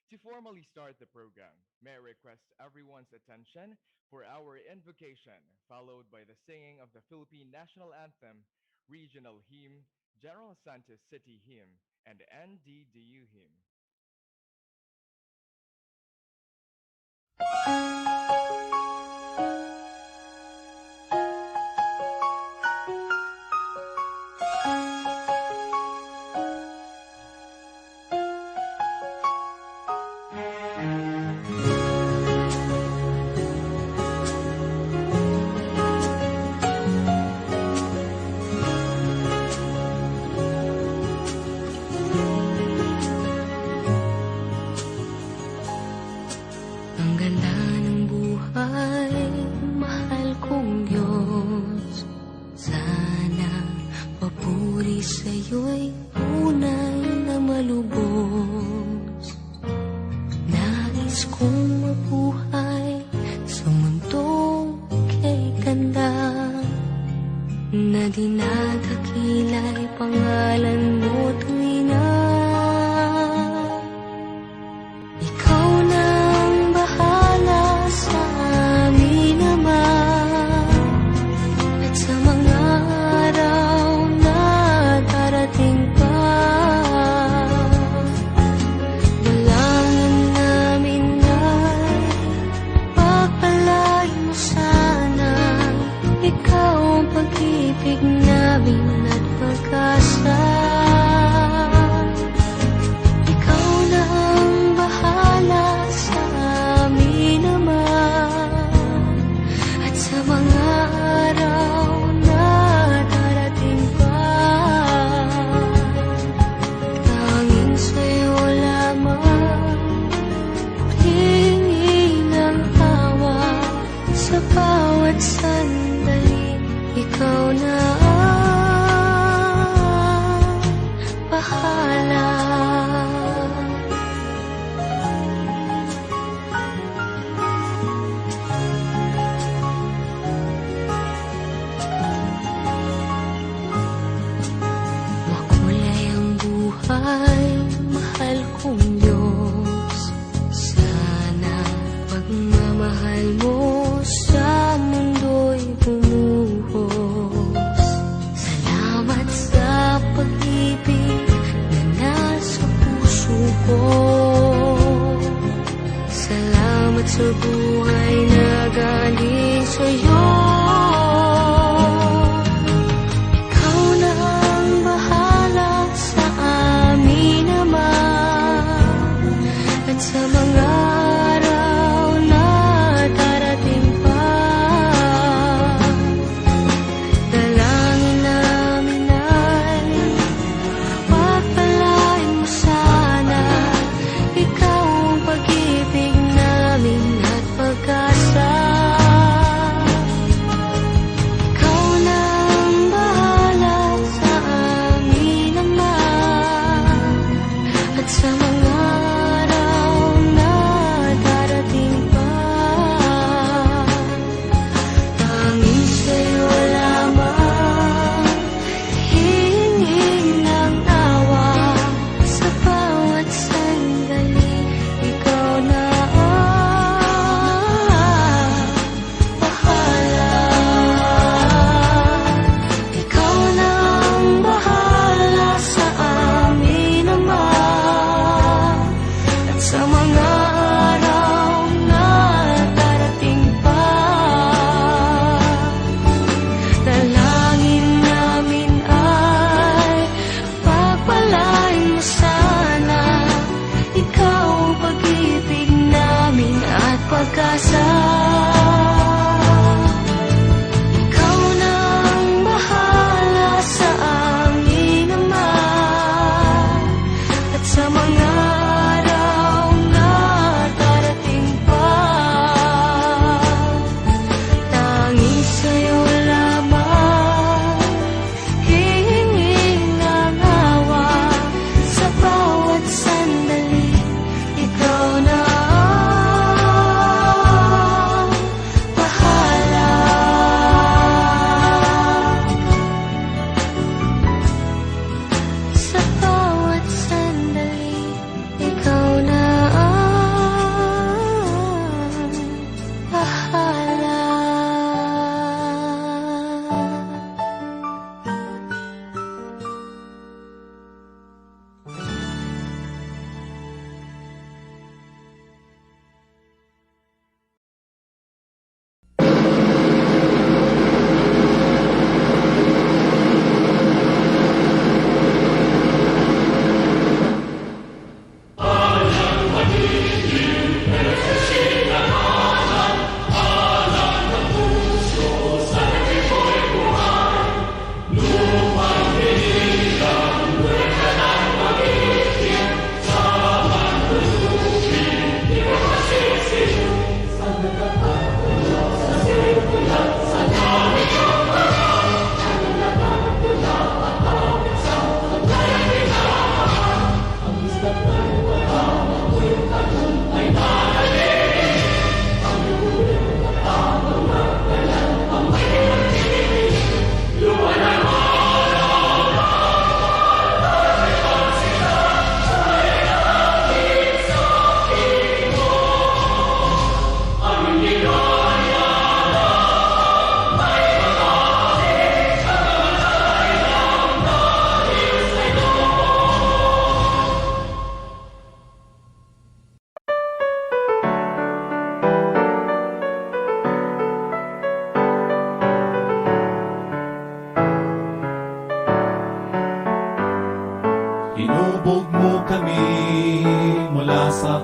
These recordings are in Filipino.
To formally start the program, may I request everyone's attention for our invocation, followed by the singing of the Philippine National Anthem, Regional Hymn, General Santos City Hymn, and NDDU Hymn. Ang ganda ng buhay, mahal kong Diyos. Sana papuri sa'yo'y tunay na malubos. Nais kong mabuhay sa mundong kay ganda, na dinadakila'y pangalan mo tuwi na. Ikaw na ang bahala sa amin Ama, at sa mga araw na darating pa. Dalangin namin ay pagpalain mo sana. Ikaw ang pag-ibig namin at pag-asa. Ikaw na ang bahala sa amin Ama, at sa mga araw na darating pa. Tanging sa'yo lamang hihingi ng awa sa bawat sandali. Ikaw na ang bahala. Makulay ang buhay, mahal kong Diyos. Sana pagmamahal mo sa mundo'y bumuhos. Salamat sa pag-ibig na nasa puso ko. Salamat sa buhay na galing sa'yo. Ikaw na ang bahala sa amin Ama, at sa mga araw na darating pa. Dalangin namin ay pagpalain mo sana. Ikaw ang pag-ibig namin at pag-asa. Ikaw na ang bahala sa amin Ama, at sa mga araw na darating pa. Tanging sa'yo lamang hihingin ng awa sa bawat sandali. Ikaw na ang bahala. Ikaw na ang bahala sa amin Ama, at sa mga araw na darating pa. Dalangin namin ay pagpalain mo sana. Ikaw ang pag-ibig namin at pag-asa. Ikaw na ang bahala sa amin Ama, at sa mga araw na darating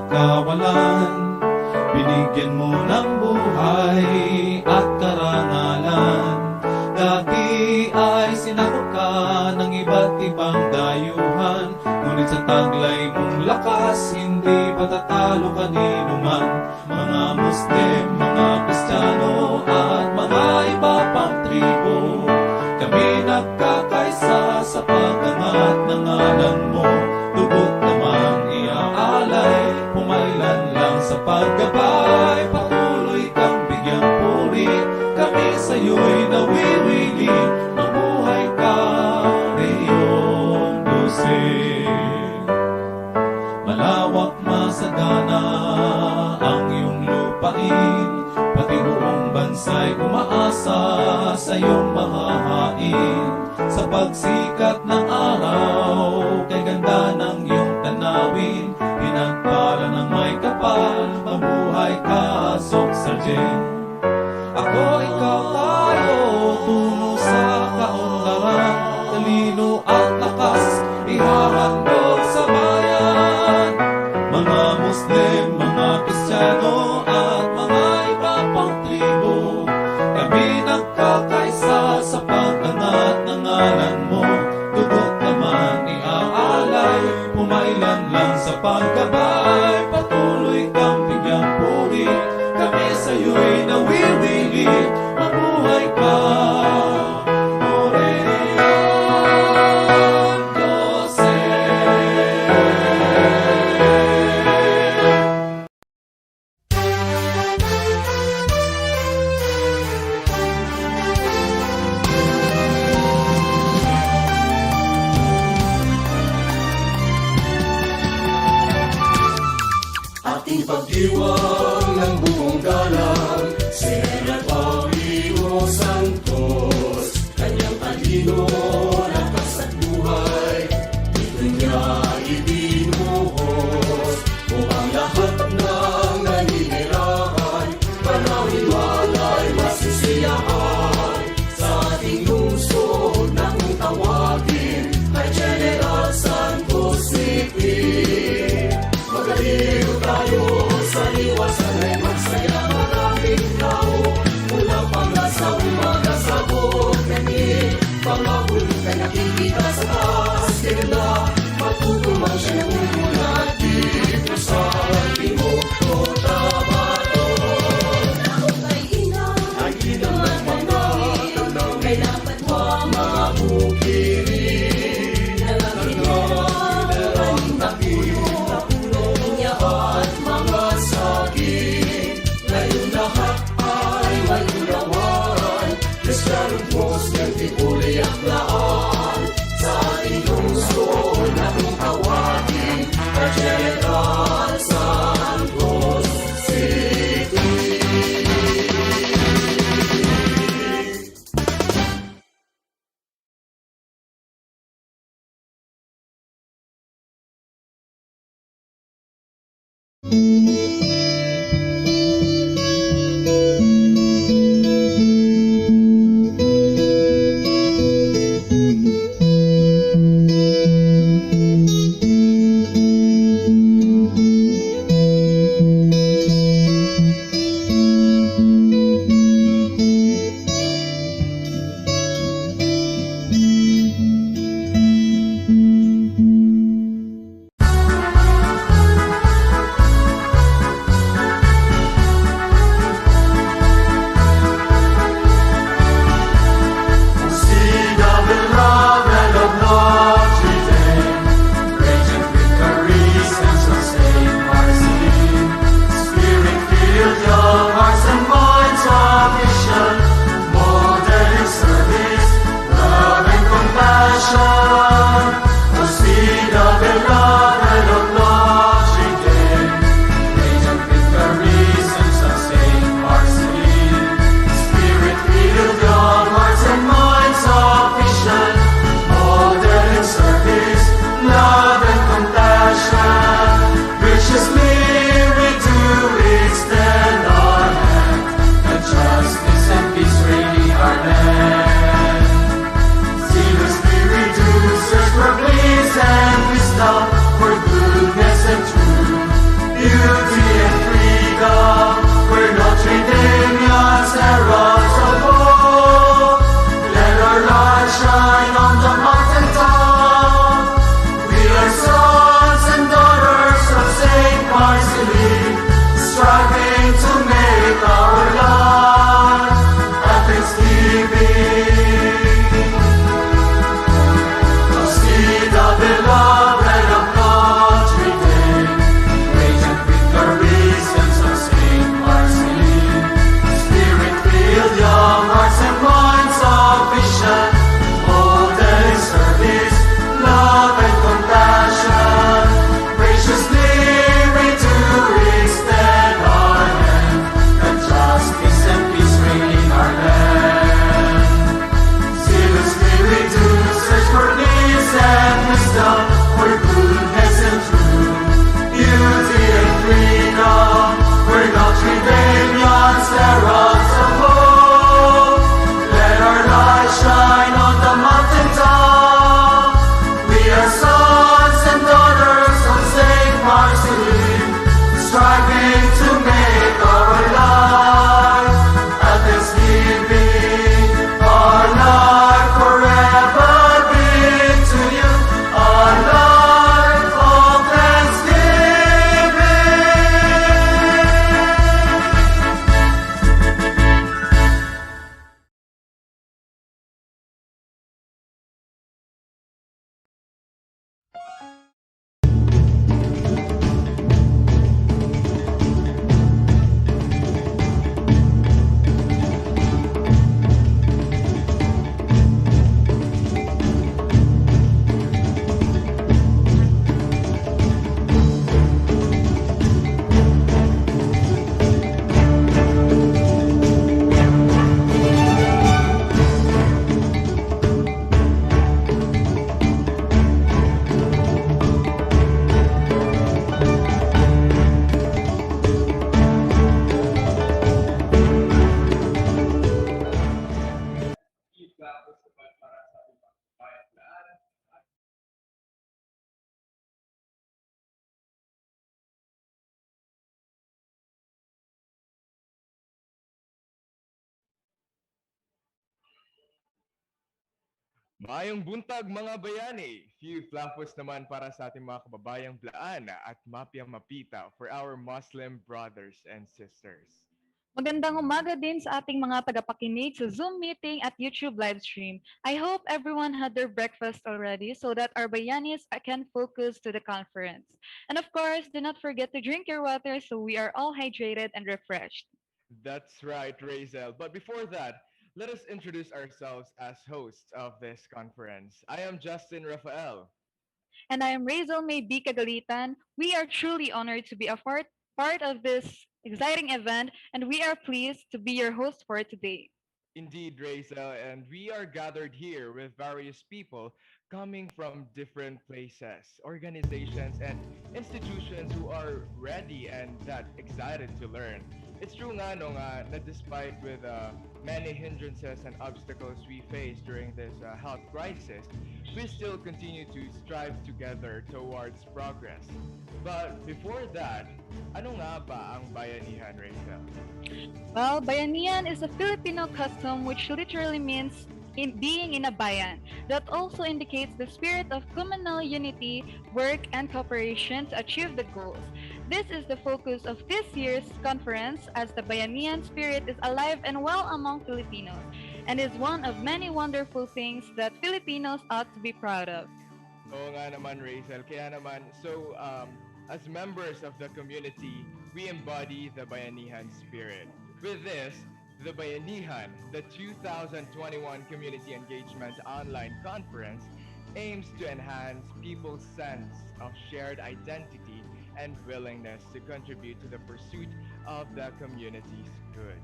kawalan. Binigyan mo ng buhay at karangalan. Dati ay sinakop ka ng iba't ibang dayuhan, ngunit sa taglay mong lakas, hindi patatalo kanino man. Mga Muslim, mga Kristiyano at mga iba pang tribo, kami nagkakaisa sa pag-angat ng ngalan mo. Dugot naman iaalay, pumailan lang sa paggabay. Patuloy kang bigyang puri, kami sa'yo'y nawiwili. Mabuhay ka, Reyong Dulce. Malawak masagana ang iyong lupain, pati buong bansa'y umaasa sa iyong mahahain. Sa pagsikat ng araw, kay ganda ng iyong tanawin, pinagpala ng may kapal, mabuhay ka, Sok Sargent. Ako, ikaw, tayo, tungo sa kaunlaran, talino at lakas, ihahandog sa bayan. Mga Muslim, mga Kristiyano at mga iba pang tribo, kami nagkakaisa sa pag-angat ng ngalan mo. Dugot naman iaalay, pumailan lang sa paggabay. Patuloy kang bigyang puri, kami sa'yo'y nawiwili. Mabuhay ka, Reyong Dulce. Ating pagdiwang ng buong galang, Sierra Paulino Santos, kanyang talino, lakas at buhay, dito niya ibinuhos, upang lahat ng naninirahan, panawin walay masisiyahan. Sa ating lungsod na kung tawagin ay General Santos City. Magaliw tayo sa liwasan ay magsaya, maraming tao mula pang sa umaga sa buong kami, mga bulkay beauty and freedom. We're Notre Dameans, heralds of hope. Let our light shine on the mountaintop. We are sons and daughters of Saint Marceline, striving to make our life a thanksgiving. To see the beloved of Notre Dame, radiant victories and of Saint Marceline. Spirit-filled young hearts and minds of vision, molded in service, love and compassion. Graciously we do extend our hand, that justice and peace reign in our land. Zealously we do search for peace and wisdom, for goodness and truth, beauty and freedom. We're Notre Dameans, heralds of hope. Let our light shine on the mountaintop. We are sons and daughters of Saint Marceline, striving to make our life a thanksgiving. Our life forever be to you, a life of thanksgiving. Maayong buntag mga bayani! Few flowers naman para sa ating mga kababayang Blaan at Mapia Mapita for our Muslim brothers and sisters. Magandang umaga din sa ating mga tagapakinig sa Zoom meeting at YouTube live stream. I hope everyone had their breakfast already so that our Bayanis can focus to the conference. And of course, do not forget to drink your water so we are all hydrated and refreshed. That's right, Razel. But before that, let us introduce ourselves as hosts of this conference. I am Justin Rafael. And I am Razel May B. Kagalitan. We are truly honored to be a part of this exciting event, and we are pleased to be your host for today. Indeed, Razel, and we are gathered here with various people coming from different places, organizations, and institutions who are ready and that excited to learn. It's true nga no nga na despite with many hindrances and obstacles we face during this health crisis, we still continue to strive together towards progress. But before that, ano nga ba ang bayanihan, Razel? Well, Bayanihan is a Filipino custom which literally means being in a bayan. That also indicates the spirit of communal unity, work, and cooperation to achieve the goals. This is the focus of this year's conference as the Bayanihan spirit is alive and well among Filipinos and is one of many wonderful things that Filipinos ought to be proud of. Oo nga naman, Rachel. Kaya naman, so as members of the community, we embody the Bayanihan spirit. With this, the Bayanihan, the 2021 Community Engagement Online Conference, aims to enhance people's sense of shared identity and willingness to contribute to the pursuit of the community's good.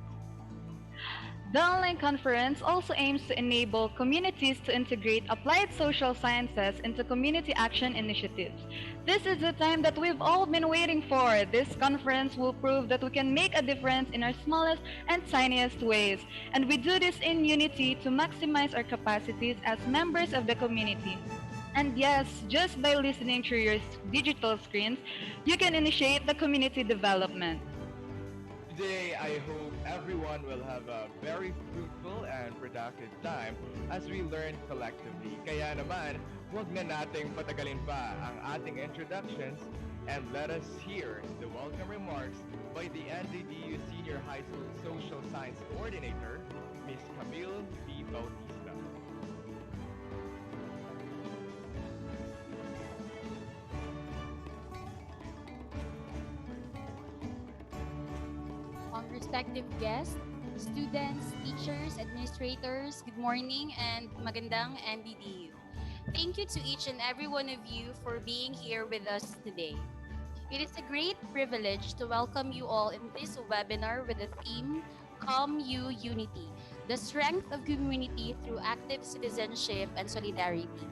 The online conference also aims to enable communities to integrate applied social sciences into community action initiatives. This is the time that we've all been waiting for. This conference will prove that we can make a difference in our smallest and tiniest ways. And we do this in unity to maximize our capacities as members of the community. And yes, just by listening through your digital screens, you can initiate the community development. Today, I hope everyone will have a very fruitful and productive time as we learn collectively. Kaya naman, huwag na nating patagalin pa ang ating introductions and let us hear the welcome remarks by the NDDU Senior High School Social Science Coordinator, Ms. Camille B. Bautista. Respective guests, students, teachers, administrators, good morning and magandang NDDU. Thank you to each and every one of you for being here with us today. It is a great privilege to welcome you all in this webinar with the theme ComU Unity, the strength of community through active citizenship and solidarity.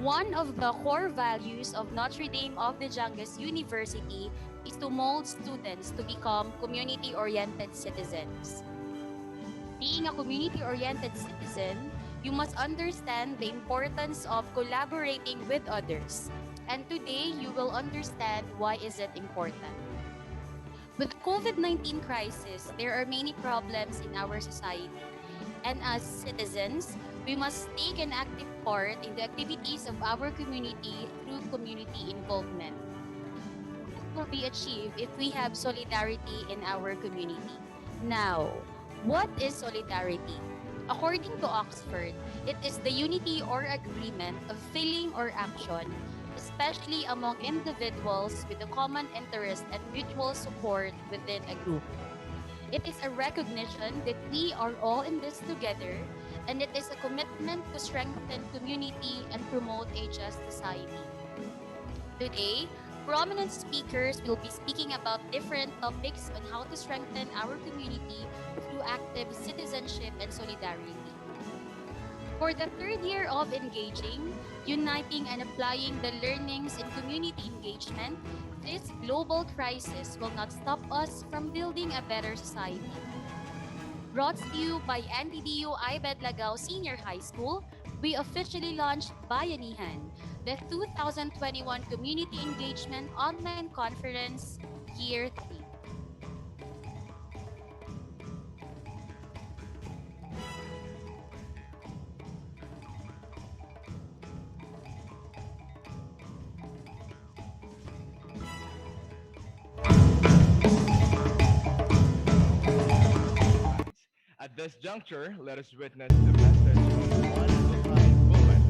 One of the core values of Notre Dame of the Jangas University is to mold students to become community-oriented citizens. Being a community-oriented citizen, you must understand the importance of collaborating with others. And today, you will understand why is it important. With the COVID-19 crisis, there are many problems in our society. And as citizens, we must take an active part in the activities of our community through community involvement. This will be achieved if we have solidarity in our community. Now, what is solidarity? According to Oxford, it is the unity or agreement of feeling or action, especially among individuals with a common interest and mutual support within a group. It is a recognition that we are all in this together, and it is a commitment to strengthen community and promote a just society. Today, prominent speakers will be speaking about different topics on how to strengthen our community through active citizenship and solidarity. For the third year of engaging, uniting and applying the learnings in community engagement, this global crisis will not stop us from building a better society. Brought to you by NDDU-IBED Senior High School, we officially launched Bayanihan, the 2021 Community Engagement Online Conference, Year 3. At this juncture, let us witness the message of one behind woman.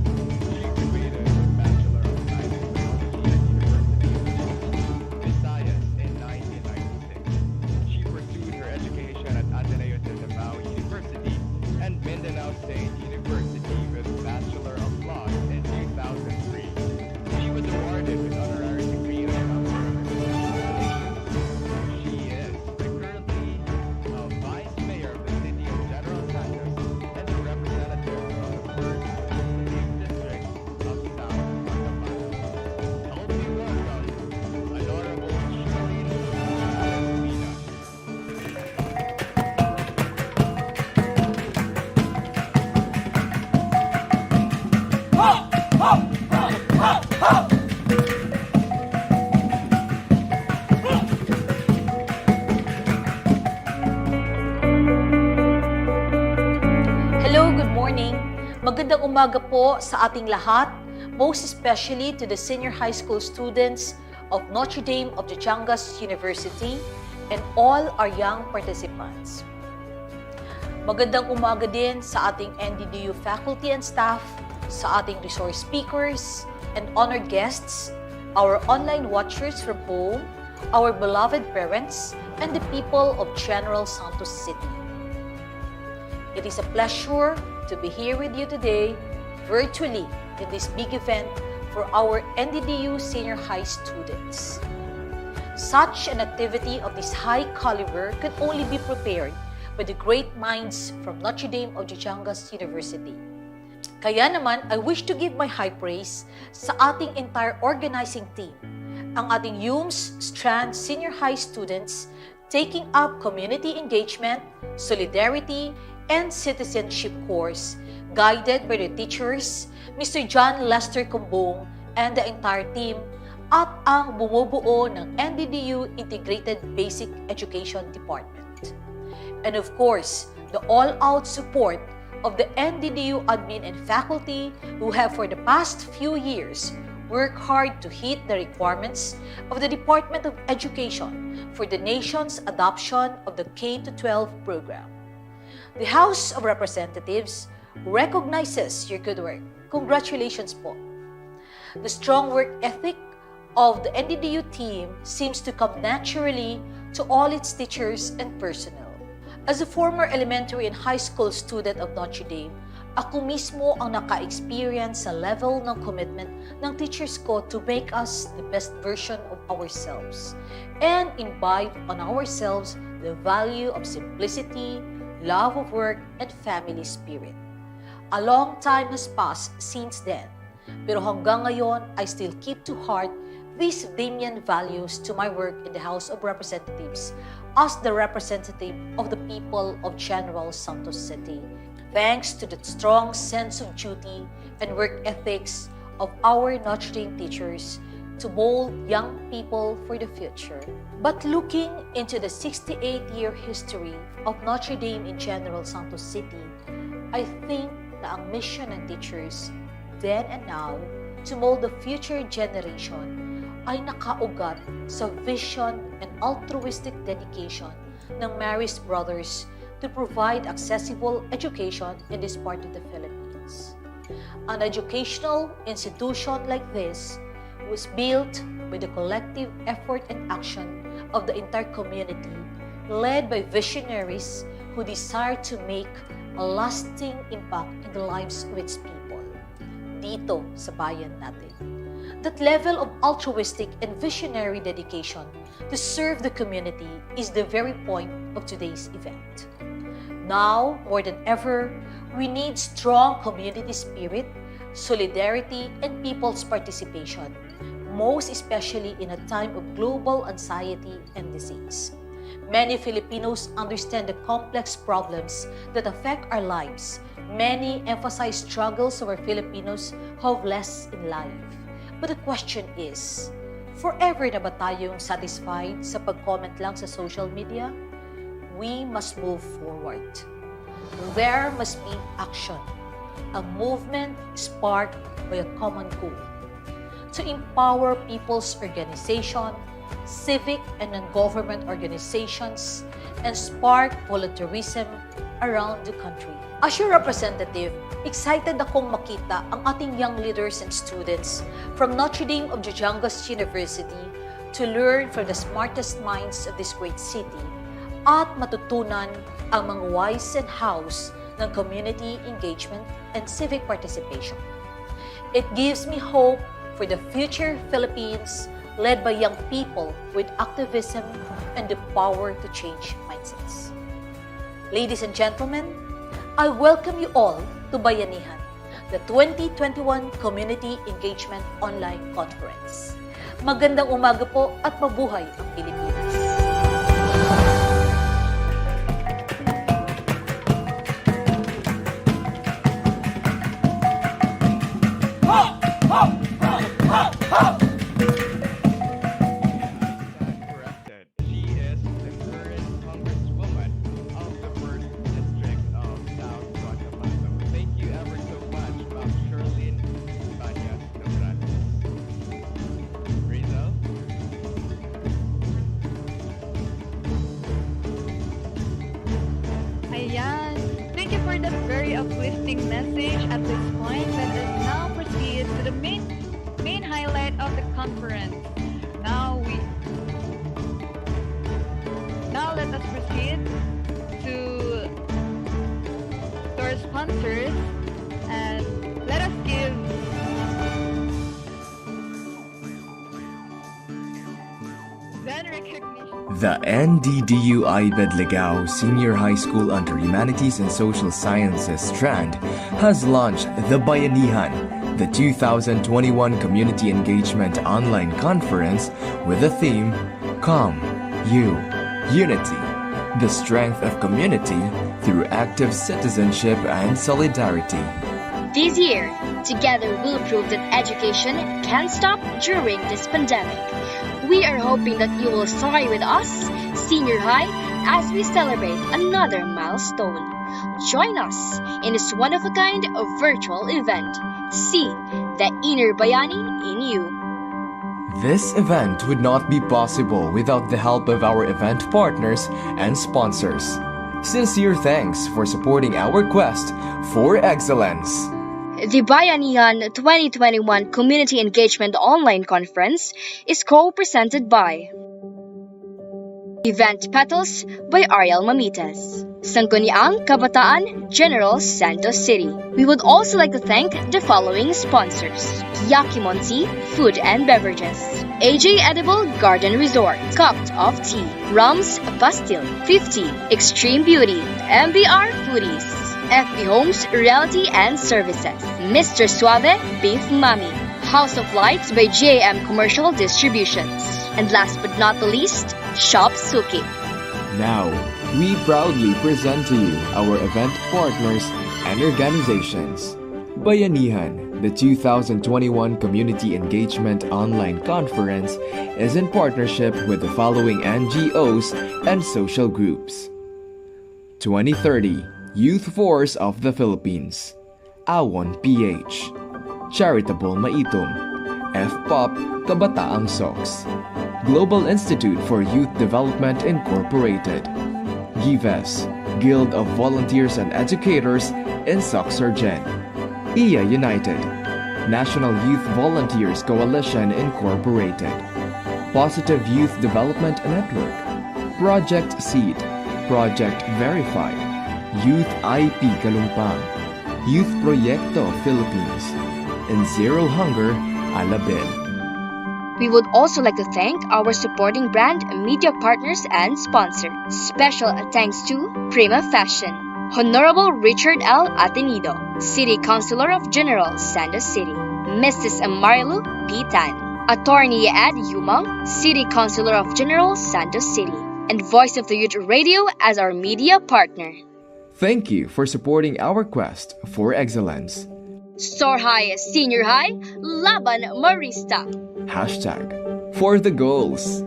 She graduated with Bachelor of Science in Technology at University of Visayas in 1996. She pursued her education at Ateneo de Davao University and Mindanao State University with Bachelor of Laws in 2003. She was awarded with honorary degree in Counselor of She is currently Vice Mayor of the City of General Santos and the representative of the First Legislative District of South Cotabato. Help me welcome Honorable Shirley Espina. Hello, good morning. Magandang umaga po sa ating lahat, most especially to the senior high school students of Notre Dame of the Jangas University and all our young participants. Magandang umaga din sa ating NDDU faculty and staff, sa ating resource speakers and honored guests, our online watchers from home, our beloved parents, and the people of General Santos City. It is a pleasure to be here with you today, virtually, in this big event for our NDDU senior high students. Such an activity of this high caliber can only be prepared by the great minds from Notre Dame of the Jangas University. Kaya naman, I wish to give my high praise sa ating entire organizing team, ang ating UMS Strand Senior High students taking up community engagement, solidarity, and citizenship course guided by the teachers, Mr. John Lester Kumbong and the entire team, at ang bumubuo ng NDDU Integrated Basic Education Department. And of course, the all-out support of the NDDU admin and faculty who have for the past few years worked hard to hit the requirements of the Department of Education for the nation's adoption of the K-12 program. The House of Representatives recognizes your good work. Congratulations po. The strong work ethic of the NDDU team seems to come naturally to all its teachers and personnel. As a former elementary and high school student of Notre Dame, ako mismo ang naka-experience sa level ng commitment ng teachers ko to make us the best version of ourselves and imbibe on ourselves the value of simplicity, love of work, and family spirit. A long time has passed since then, pero hanggang ngayon, I still keep to heart these Damian values to my work in the House of Representatives as the representative of the people of General Santos City, thanks to the strong sense of duty and work ethics of our Notre Dame teachers to mold young people for the future. But looking into the 68-year history of Notre Dame in General Santos City, I think na ang mission ng teachers then and now to mold the future generation ay nakaugat sa vision and altruistic dedication ng Marist Brothers to provide accessible education in this part of the Philippines. An educational institution like this was built by the collective effort and action of the entire community, led by visionaries who desire to make a lasting impact in the lives of its people dito sa bayan natin. That level of altruistic and visionary dedication to serve the community is the very point of today's event. Now, more than ever, we need strong community spirit, solidarity, and people's participation, most especially in a time of global anxiety and disease. Many Filipinos understand the complex problems that affect our lives. Many emphasize struggles of our Filipinos who have less in life. But the question is, forever na ba tayong satisfied sa pag-comment lang sa social media? We must move forward. There must be action, a movement sparked by a common goal to empower people's organization, civic and non-government organizations, and spark volunteerism around the country. As your representative, excited akong makita ang ating young leaders and students from Notre Dame of Jangas University to learn from the smartest minds of this great city at matutunan ang mga whys and hows ng community engagement and civic participation. It gives me hope for the future Philippines led by young people with activism and the power to change mindsets. Ladies and gentlemen, I welcome you all to Bayanihan, the 2021 Community Engagement Online Conference. Magandang umaga po at mabuhay ang Pilipinas! Corrected. She is the current Congresswoman of the 1st District of South Cotabato. Thank you ever so much, Ma'am Sherlyn Banyas Cabranes. Rizal? Ayan. Thank you for that very uplifting message. At this point, let us now proceed to the main highlight of the conference. Now let us proceed to our sponsors and let us give then recognition. The NDDU-IBED Senior High School under Humanities and Social Sciences strand has launched the Bayanihan, the 2021 Community Engagement Online Conference with the theme Come, You, Unity, the strength of community through active citizenship and solidarity. This year, together we'll prove that education can stop during this pandemic. We are hoping that you will stay with us, Senior High, as we celebrate another milestone. Join us in this one-of-a-kind virtual event. See the inner Bayani in you. This event would not be possible without the help of our event partners and sponsors. Sincere thanks for supporting our quest for excellence. The Bayanihan 2021 Community Engagement Online Conference is co-presented by Event Petals by Ariel Mamitas, Sangguniang Kabataan, General Santos City. We would also like to thank the following sponsors: Yakimonti Food and Beverages, AJ Edible Garden Resort, Cupped of Tea, Rums Bastille, 50, Extreme Beauty, MBR Foodies, FB Homes Realty and Services, Mr. Suave Beef Mami, House of Lights by JM Commercial Distributions, and last but not the least, Shop Suki. Now, we proudly present to you our event partners and organizations. Bayanihan, the 2021 Community Engagement Online Conference, is in partnership with the following NGOs and social groups: 2030 Youth Force of the Philippines, Awon PH, Charitable Maitum, FPOP Kabataang Sox, Global Institute for Youth Development Incorporated, GIVES, Guild of Volunteers and Educators in Soxargen, IA United, National Youth Volunteers Coalition Incorporated, Positive Youth Development Network, Project Seed, Project Verified, Youth IP Kalumpang, Youth Proyecto Philippines, and Zero Hunger Alabel. We would also like to thank our supporting brand, media partners, and sponsors. Special thanks to Prima Fashion, Honorable Richard L. Atenido, City Councilor of General Santos City, Mrs. Marilu P. Tan, Attorney Ed Yumang, City Councilor of General Santos City, and Voice of the Youth Radio as our media partner. Thank you for supporting our quest for excellence. Soar High, Senior High, Laban Marista. Hashtag for the goals.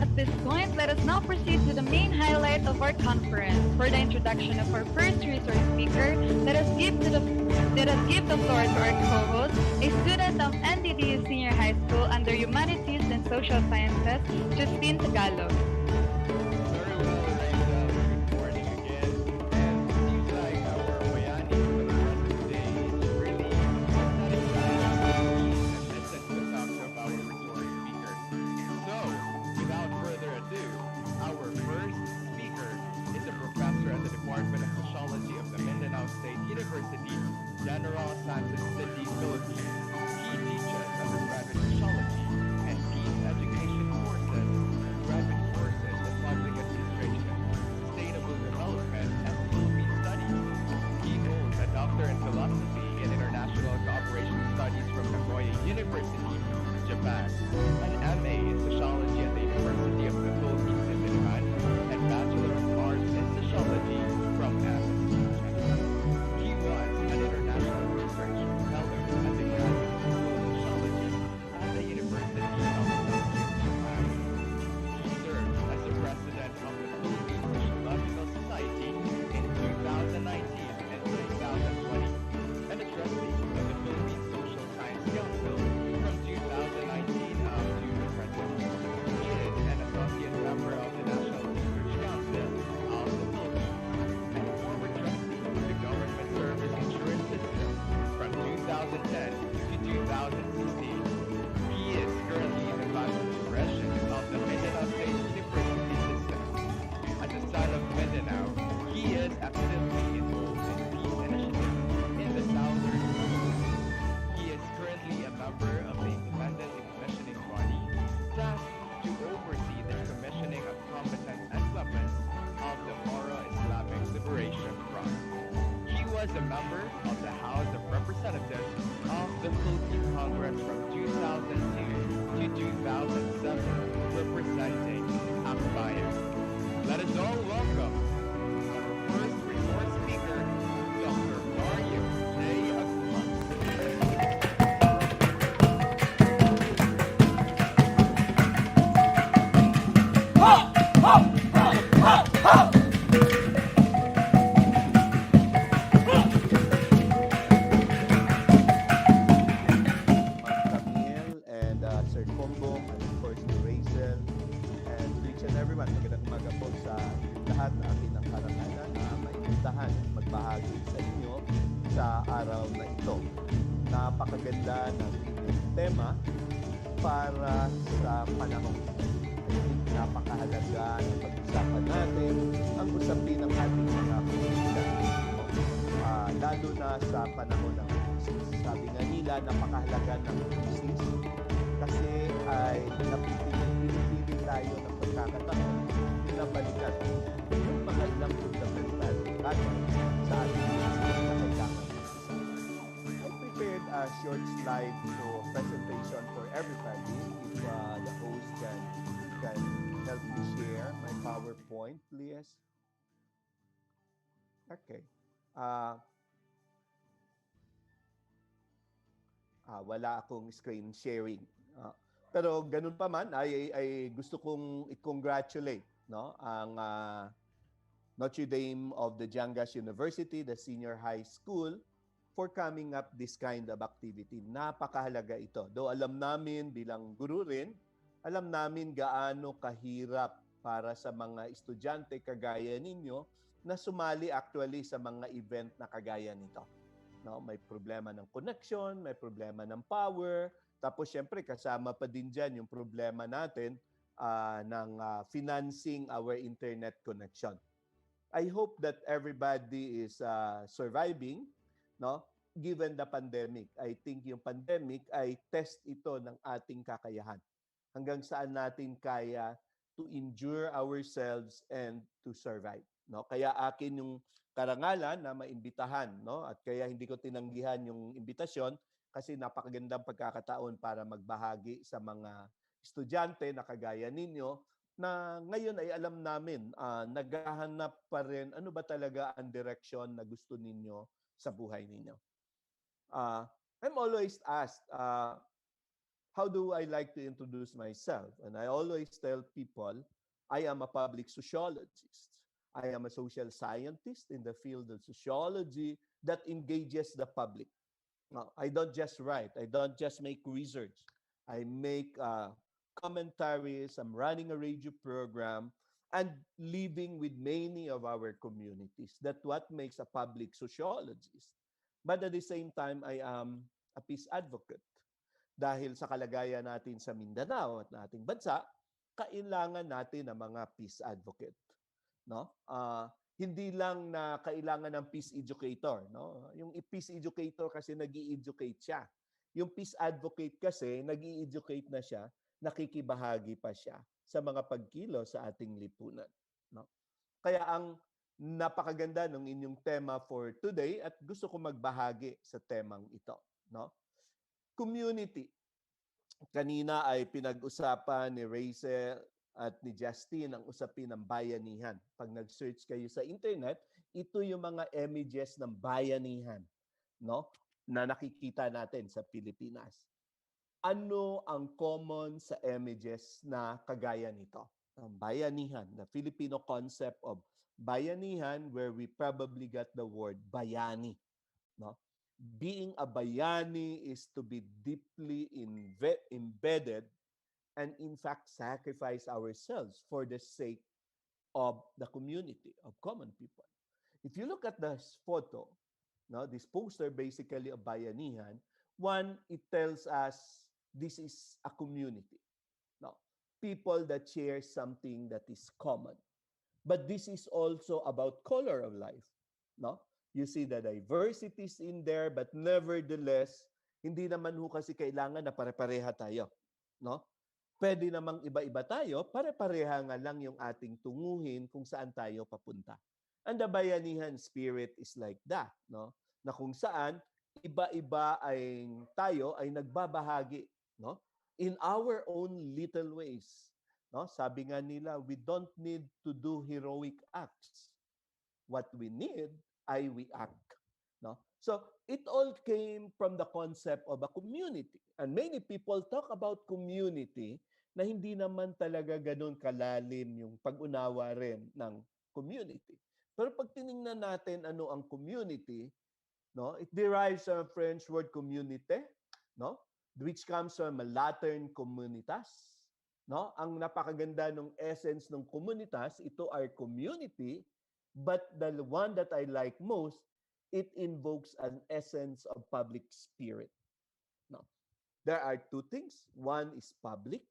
At this point, let us now proceed to the main highlight of our conference. For the introduction of our first resource speaker, let us give the floor to our co-host, a student of NDDU Senior High School under Humanities and Social Sciences, Justine Tagalog. Very well, Raisa. Good morning again. And it seems like our Bayani for the present day is really satisfied and listen to the talks of our rhetoric speakers. So, without further ado, our first speaker is a professor at the Department of Sociology of the Mindanao State University, General Santos City, Philippines. He teaches undergraduate sociology and peace education courses, graduate courses a member of the House of Representatives of the Philippine Congress from 2002 to 2007, representing Akbayan. Let us all welcome our first resource speaker, Dr. Mario J. Aguma. Camille and Sir Combo, and of course to Rachel and to each and everyone. Magandang umaga po sa lahat na akin ng karangalan na maipuntahan at magbahagi sa inyo sa araw na ito. Napakaganda ng inyong tema para sa panahon. Napakahalaga na pag-usapan natin ang usapin ng ating mga komunidad. Lalo na sa panahon ng crisis. Sabi nga nila, napakahalaga ng crisis kasi ay napipili tayo ng pagkakataon pinabalikan yung mga ilang fundamental bagay sa ating crisis na kailangan. I prepared a short slide presentation for everybody. If the host can help me share my PowerPoint, please. Okay. Wala akong screen sharing. Pero ganun pa man, ay gusto kong i-congratulate ang Notre Dame of the Jangas University, the Senior High School, for coming up this kind of activity. Napakahalaga ito. Though alam namin bilang guru rin, alam namin gaano kahirap para sa mga estudyante kagaya ninyo na sumali actually sa mga event na kagaya nito. No, may problema ng connection, may problema ng power, tapos syempre kasama pa din diyan yung problema natin ng financing our internet connection. I hope that everybody is surviving, no? Given the pandemic. I think yung pandemic ay test ito ng ating kakayahan. Hanggang saan natin kaya to endure ourselves and to survive, no? Kaya akin yung karangalan na maimbitahan, no? At kaya hindi ko tinanggihan yung imbitasyon kasi napakagandang pagkakataon para magbahagi sa mga estudyante na kagaya ninyo na ngayon ay alam namin naghahanap pa rin ano ba talaga ang direction na gusto ninyo sa buhay ninyo. I'm always asked, how do I like to introduce myself? And I always tell people, I am a public sociologist. I am a social scientist in the field of sociology that engages the public. No, I don't just write. I don't just make research. I make commentaries. I'm running a radio program and living with many of our communities. That's what makes a public sociologist. But at the same time, I am a peace advocate. Dahil sa kalagayan natin sa Mindanao at ating bansa, kailangan natin ng mga peace advocate. No? Hindi lang na kailangan ng peace educator, no? Yung peace educator kasi nag-i-educate siya. Yung peace advocate kasi nag-i-educate na siya, nakikibahagi pa siya sa mga pagkilo sa ating lipunan, no? Kaya ang napakaganda ng inyong tema for today at gusto ko magbahagi sa temang ito, no? Community. Kanina ay pinag-usapan ni Rachel at ni Justine ang usapin ng bayanihan. Pag nag-search kayo sa internet, ito yung mga images ng bayanihan, no? Na nakikita natin sa Pilipinas. Ano ang common sa images na kagaya nito? Ang bayanihan, the Filipino concept of bayanihan where we probably got the word bayani, no? Being a bayani is to be deeply embedded and in fact sacrifice ourselves for the sake of the community, of common people. If you look at this photo, no, this poster basically of Bayanihan, one, it tells us this is a community. No, people that share something that is common. But this is also about color of life. No? You see the diversities in there, but nevertheless, hindi naman ho kasi kailangan na pare-pareha tayo. No? Pwede namang iba-iba tayo, pare-pareha nga lang yung ating tunguhin kung saan tayo papunta. And the bayanihan spirit is like that, no? na kung saan iba-iba ay tayo ay nagbabahagi, no? In our own little ways, no? Sabi nga nila, we don't need to do heroic acts. What we need ay we act, no? So it all came from the concept of a community. And many people talk about community na hindi naman talaga ganun kalalim yung pag-unawa rin ng community. Pero pag tiningnan natin ano ang community, no? It derives from French word community, no? Which comes from a Latin communitas, no? Ang napakaganda ng essence ng komunitas, ito are community, but the one that I like most, it invokes an essence of public spirit. No. There are two things. One is public.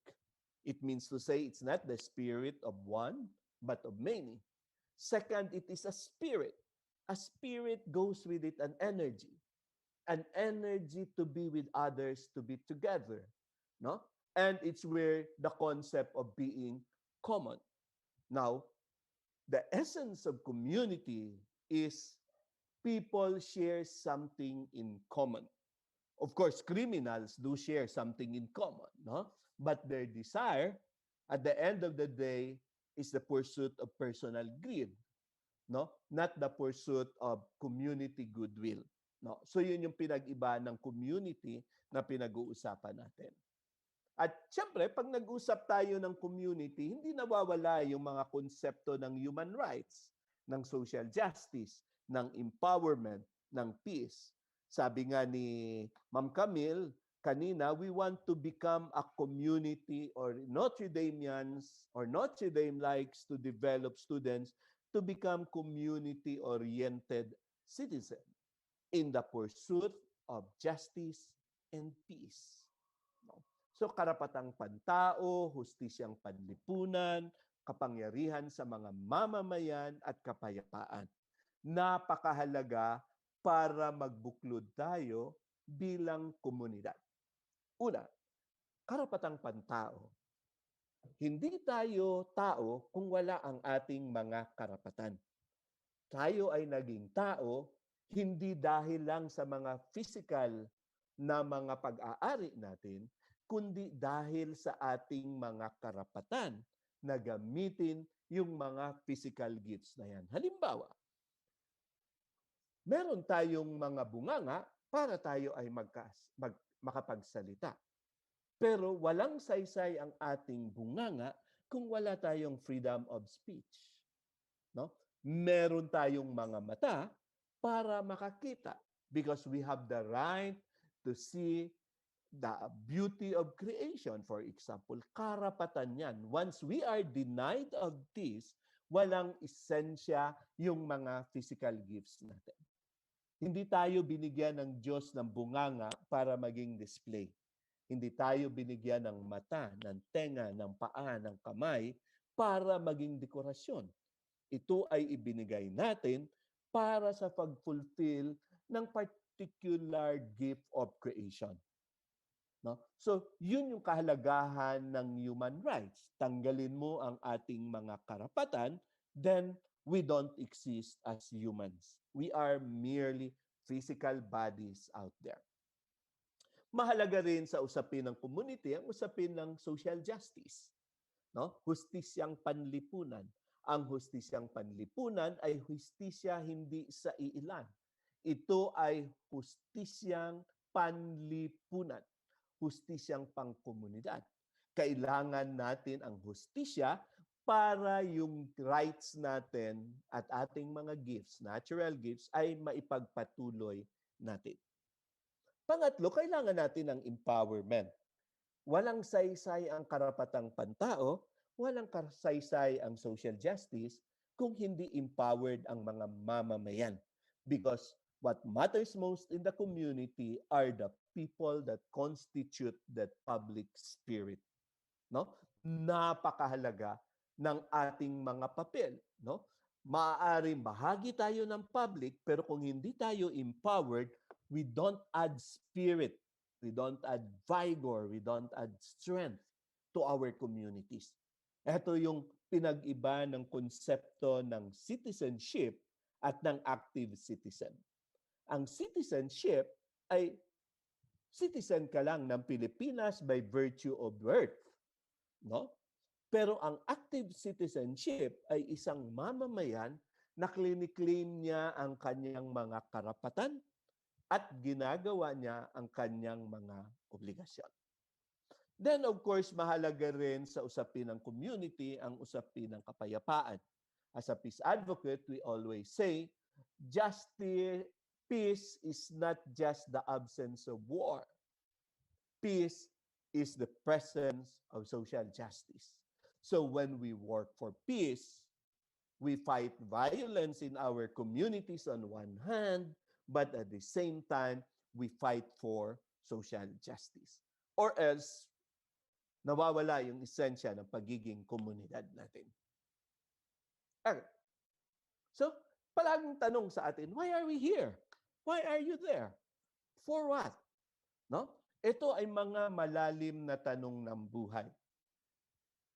It means to say it's not the spirit of one, but of many. Second, it is a spirit. A spirit goes with it an energy to be with others, to be together, no? And it's where the concept of being common. Now, the essence of community is people share something in common. Of course, criminals do share something in common, no? But their desire at the end of the day is the pursuit of personal greed, no? Not the pursuit of community goodwill, no? So yun yung pinag-iba ng community na pinag-uusapan natin. At syempre, pag nag-usap tayo ng community, hindi nawawala yung mga konsepto ng human rights, ng social justice, ng empowerment, ng peace. Sabi nga ni Ma'am Camille, kanina, we want to become a community or Notre Dameans or Notre Dame likes to develop students to become community-oriented citizens in the pursuit of justice and peace. No? So karapatang pantao, hustisyang panlipunan, kapangyarihan sa mga mamamayan at kapayapaan. Napakahalaga para magbuklod tayo bilang komunidad. Una, karapatang pantao. Hindi tayo tao kung wala ang ating mga karapatan. Tayo ay naging tao hindi dahil lang sa mga physical na mga pag-aari natin, kundi dahil sa ating mga karapatan na gamitin yung mga physical gifts na yan. Halimbawa, meron tayong mga bunganga para tayo ay makapagsalita. Pero walang saysay ang ating bunganga kung wala tayong freedom of speech. No? Meron tayong mga mata para makakita because we have the right to see the beauty of creation. For example, karapatan yan. Once we are denied of this, walang esensya yung mga physical gifts natin. Hindi tayo binigyan ng Diyos ng bunganga para maging display. Hindi tayo binigyan ng mata, ng tenga, ng paa, ng kamay para maging dekorasyon. Ito ay ibinigay natin para sa pag-fulfill ng particular gift of creation. No? So, yun yung kahalagahan ng human rights. Tanggalin mo ang ating mga karapatan, then we don't exist as humans. We are merely physical bodies out there. Mahalaga rin sa usapin ng community ang usapin ng social justice. No? Hustisyang panlipunan. Ang hustisyang panlipunan ay hustisya hindi sa iilan. Ito ay hustisyang panlipunan. Hustisyang pangkomunidad. Kailangan natin ang hustisya para yung rights natin at ating mga gifts, natural gifts, ay maipagpatuloy natin. Pangatlo, kailangan natin ng empowerment. Walang saysay ang karapatang pantao, walang saysay ang social justice kung hindi empowered ang mga mamamayan. Because what matters most in the community are the people that constitute that public spirit. No? Napakahalaga ng ating mga papel, no? Maaaring bahagi tayo ng public, pero kung hindi tayo empowered, we don't add spirit, we don't add vigor, we don't add strength to our communities. Ito yung pinag-iba ng konsepto ng citizenship at ng active citizen. Ang citizenship ay citizen ka lang ng Pilipinas by virtue of birth, no? Pero ang active citizenship ay isang mamamayan na kliniklaim niya ang kanyang mga karapatan at ginagawa niya ang kanyang mga obligasyon. Then of course, mahalaga rin sa usapin ng community ang usapin ng kapayapaan. As a peace advocate, we always say, justice, peace is not just the absence of war. Peace is the presence of social justice. So when we work for peace, we fight violence in our communities on one hand, but at the same time, we fight for social justice. Or else, nawawala yung esensya ng pagiging komunidad natin. Okay. So, palaging tanong sa atin, why are we here? Why are you there? For what? No? Ito ay mga malalim na tanong ng buhay.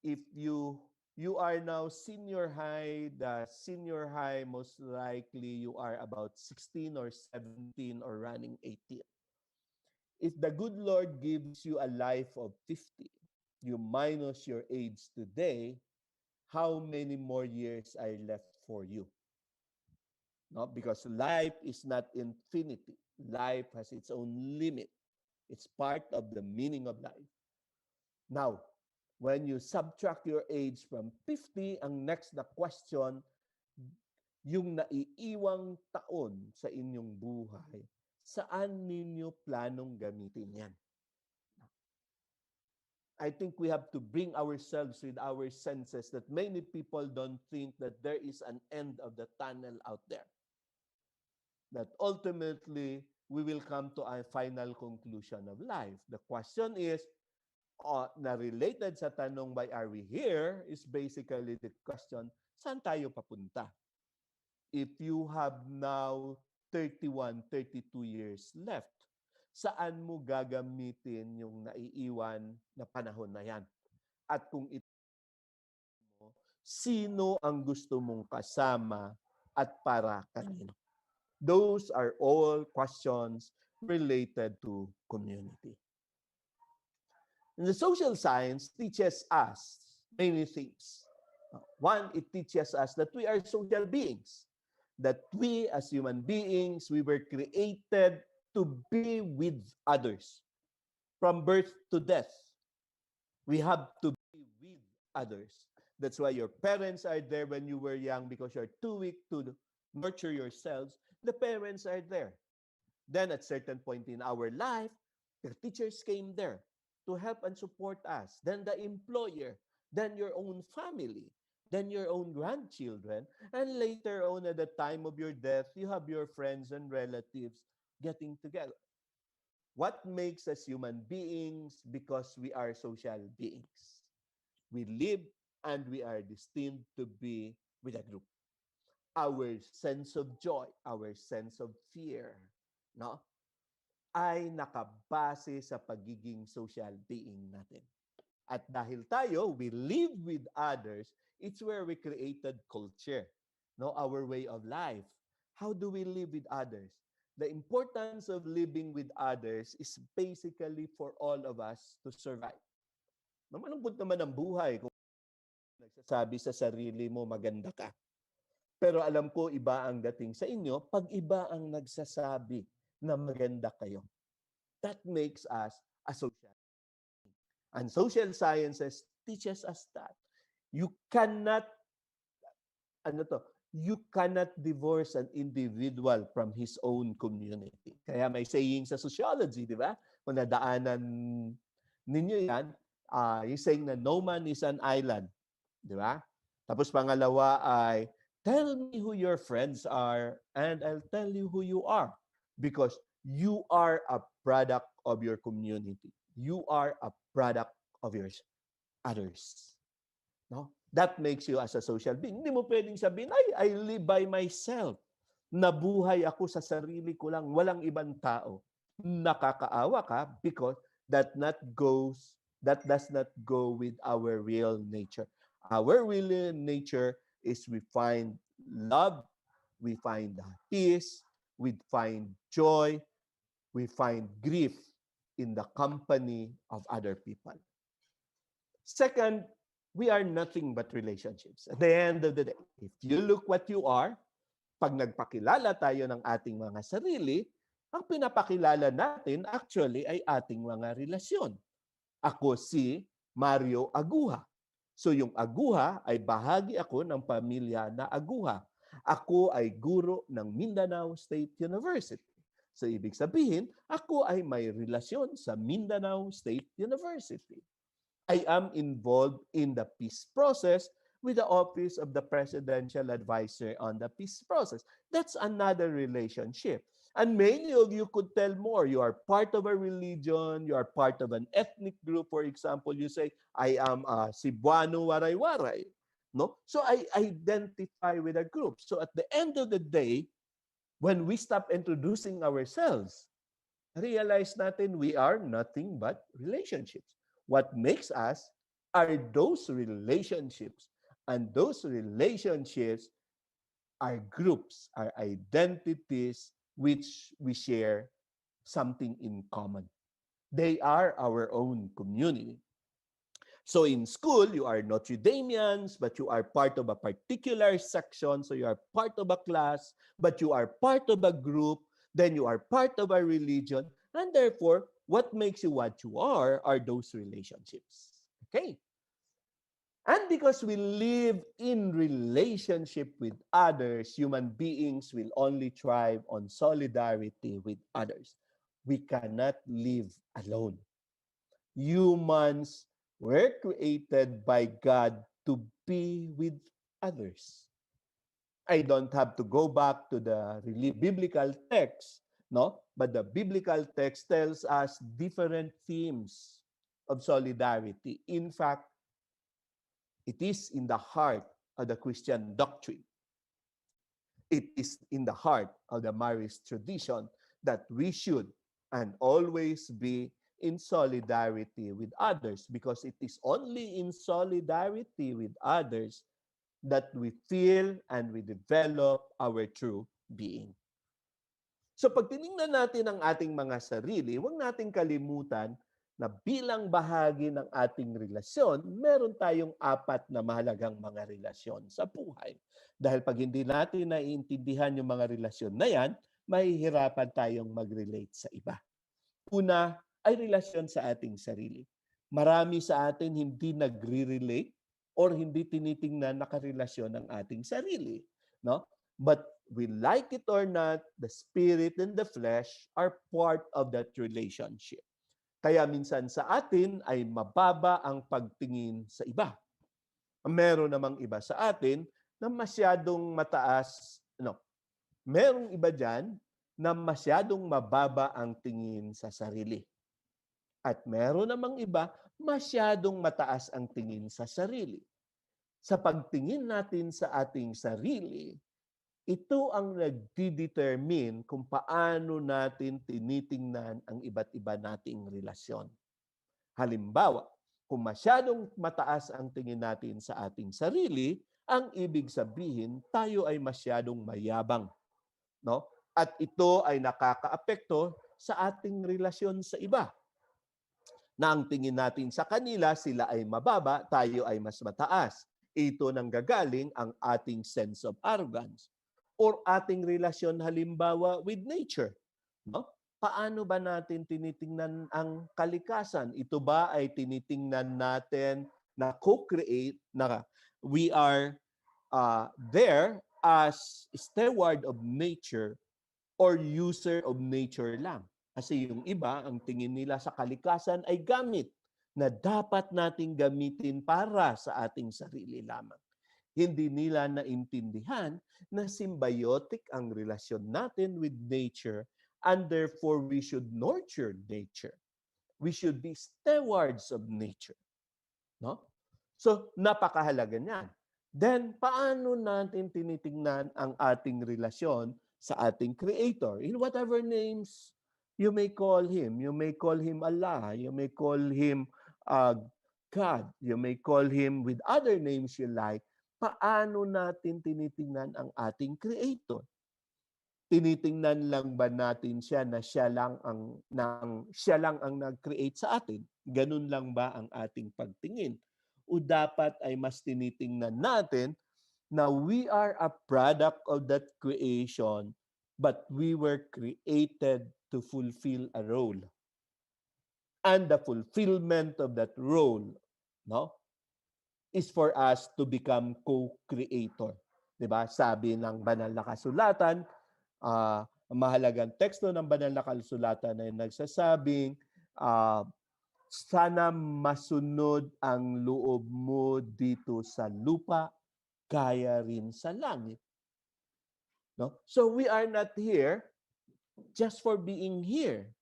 If you are now senior high, the senior high, most likely you are about 16 or 17 or running 18. If the good Lord gives you a life of 50, you minus your age today, how many more years are left for you? No, because life is not infinity. Life has its own limit. It's part of the meaning of life. Now, when you subtract your age from 50, ang next na question, yung naiiwang taon sa inyong buhay, saan ninyo planong gamitin yan? I think we have to bring ourselves with our senses that many people don't think that there is an end of the tunnel out there. That ultimately, we will come to a final conclusion of life. The question is, na related sa tanong, why are we here, is basically the question, saan tayo papunta? If you have now 31, 32 years left, saan mo gagamitin yung naiiwan na panahon na yan? At kung ito mo, sino ang gusto mong kasama at para kanino? Those are all questions related to community. And the social science teaches us many things. One, it teaches us that we are social beings. That we as human beings, we were created to be with others. From birth to death, we have to be with others. That's why your parents are there when you were young because you're too weak to nurture yourselves. The parents are there. Then at certain point in our life, the teachers came there to help and support us. Then the employer, then your own family, then your own grandchildren, and later on at the time of your death, you have your friends and relatives getting together. What makes us human beings? Because we are social beings. We live and we are destined to be with a group. Our sense of joy, our sense of fear, no, ay nakabase sa pagiging social being natin. At dahil tayo, we live with others, it's where we created culture, no, our way of life. How do we live with others? The importance of living with others is basically for all of us to survive. Malungkot naman ang buhay kung nagsasabi sa sarili mo maganda ka. Pero alam ko, iba ang dating sa inyo pag iba ang nagsasabi na maganda kayo. That makes us a social. And social sciences teaches us that. You cannot, you cannot divorce an individual from his own community. Kaya may saying sa sociology, di ba? Kung nadaanan ninyo yan, yung saying na no man is an island. Di ba? Tapos pangalawa ay, tell me who your friends are and I'll tell you who you are. Because you are a product of your community. You are a product of your others. No? That makes you as a social being. Hindi mo pwedeng sabihin, I live by myself. Nabuhay ako sa sarili ko lang, walang ibang tao. Nakakaawa ka because that does not go with our real nature. Our real nature is we find love, we find peace, we find joy, we find grief in the company of other people. Second, we are nothing but relationships. At the end of the day, if you look what you are, pag nagpakilala tayo ng ating mga sarili, ang pinapakilala natin actually ay ating mga relasyon. Ako si Mario Aguha. So yung Aguha ay bahagi ako ng pamilya na Aguha. Ako ay guro ng Mindanao State University. So ibig sabihin, ako ay may relasyon sa Mindanao State University. I am involved in the peace process with the Office of the Presidential Advisor on the Peace Process. That's another relationship. And many of you could tell more. You are part of a religion, you are part of an ethnic group. For example, you say, I am Cebuano Waray-Waray. No? So I identify with a group. So at the end of the day, when we stop introducing ourselves, realize natin we are nothing but relationships. What makes us are those relationships. And those relationships are groups, are identities which we share something in common. They are our own community. So in school, you are Notre Dameans, but you are part of a particular section. So you are part of a class, but you are part of a group. Then you are part of a religion. And therefore, what makes you what you are those relationships. Okay? And because we live in relationship with others, human beings will only thrive on solidarity with others. We cannot live alone. Humans were created by God to be with others. I don't have to go back to the biblical text, no? But the biblical text tells us different themes of solidarity. In fact, it is in the heart of the Christian doctrine. It is in the heart of the marriage tradition that we should and always be in solidarity with others, because it is only in solidarity with others that we feel and we develop our true being. So pag tinignan natin ang ating mga sarili, huwag nating kalimutan na bilang bahagi ng ating relasyon, meron tayong apat na mahalagang mga relasyon sa buhay. Dahil pag hindi natin naiintindihan yung mga relasyon na yan, mahihirapan tayong mag-relate sa iba. Una ay relasyon sa ating sarili. Marami sa atin hindi nagre-relate or hindi tinitingnan nakarelasyon ng ating sarili. No? But we like it or not, the spirit and the flesh are part of that relationship. Kaya minsan sa atin ay mababa ang pagtingin sa iba. Meron namang iba sa atin na masyadong mataas, merong iba dyan na masyadong mababa ang tingin sa sarili. At meron namang iba, masyadong mataas ang tingin sa sarili. Sa pagtingin natin sa ating sarili, ito ang nagdi-determine kung paano natin tinitingnan ang iba't iba nating relasyon. Halimbawa, kung masyadong mataas ang tingin natin sa ating sarili, ang ibig sabihin, tayo ay masyadong mayabang. No? At ito ay nakakaapekto sa ating relasyon sa iba. Na ang tingin natin sa kanila, sila ay mababa, tayo ay mas mataas. Ito nang gagaling ang ating sense of arrogance. Or ating relasyon halimbawa with nature. No? Paano ba natin tinitingnan ang kalikasan? Ito ba ay tinitingnan natin na co-create, na we are there as steward of nature or user of nature lang? Kasi yung iba, ang tingin nila sa kalikasan ay gamit na dapat nating gamitin para sa ating sarili lamang. Hindi nila naintindihan na symbiotic ang relasyon natin with nature, and therefore we should nurture nature. We should be stewards of nature. No? So, napakahalaga niyan. Then, paano natin tinitingnan ang ating relasyon sa ating Creator? In whatever names you may call Him. You may call Him Allah. You may call Him God. You may call Him with other names you like. Paano natin tinitingnan ang ating Creator? Tinitingnan lang ba natin siya na siya lang ang nag-create sa atin? Ganun lang ba ang ating pagtingin? O dapat ay mas tinitingnan natin na we are a product of that creation, but we were created to fulfill a role. And the fulfillment of that role, no, is for us to become co-creator. 'Di ba? Sabi ng banal na kasulatan, ang mahalagang teksto ng banal na kasulatan ay nagsasabing, ah, sana masunod ang loob mo dito sa lupa, kaya rin sa langit. No? So we are not here just for being here.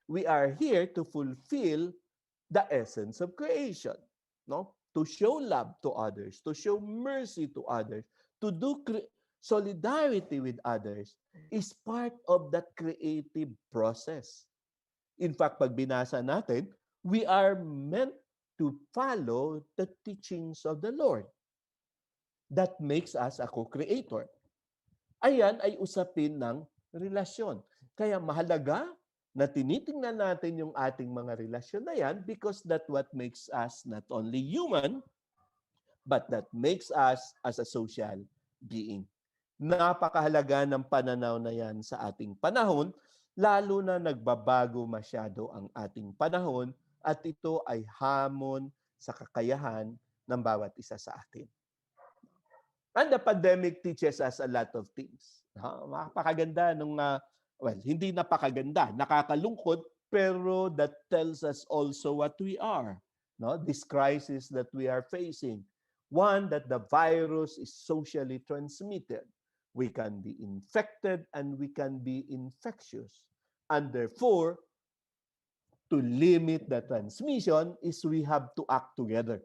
We are here to fulfill the essence of creation. No? To show love to others, to show mercy to others, to do solidarity with others is part of that creative process. In fact, pag binasa natin, we are meant to follow the teachings of the Lord. That makes us a co-creator. Ayan ay usapin ng relasyon. Kaya mahalaga na tinitingnan natin yung ating mga relasyon na yan because that what makes us not only human, but that makes us as a social being. Napakahalaga ng pananaw na yan sa ating panahon, lalo na nagbabago masyado ang ating panahon at ito ay hamon sa kakayahan ng bawat isa sa atin. And the pandemic teaches us a lot of things. Napakaganda nung, hindi napakaganda, nakakalungkot, pero that tells us also what we are. No? This crisis that we are facing. One, that the virus is socially transmitted. We can be infected and we can be infectious. And therefore, to limit the transmission is we have to act together.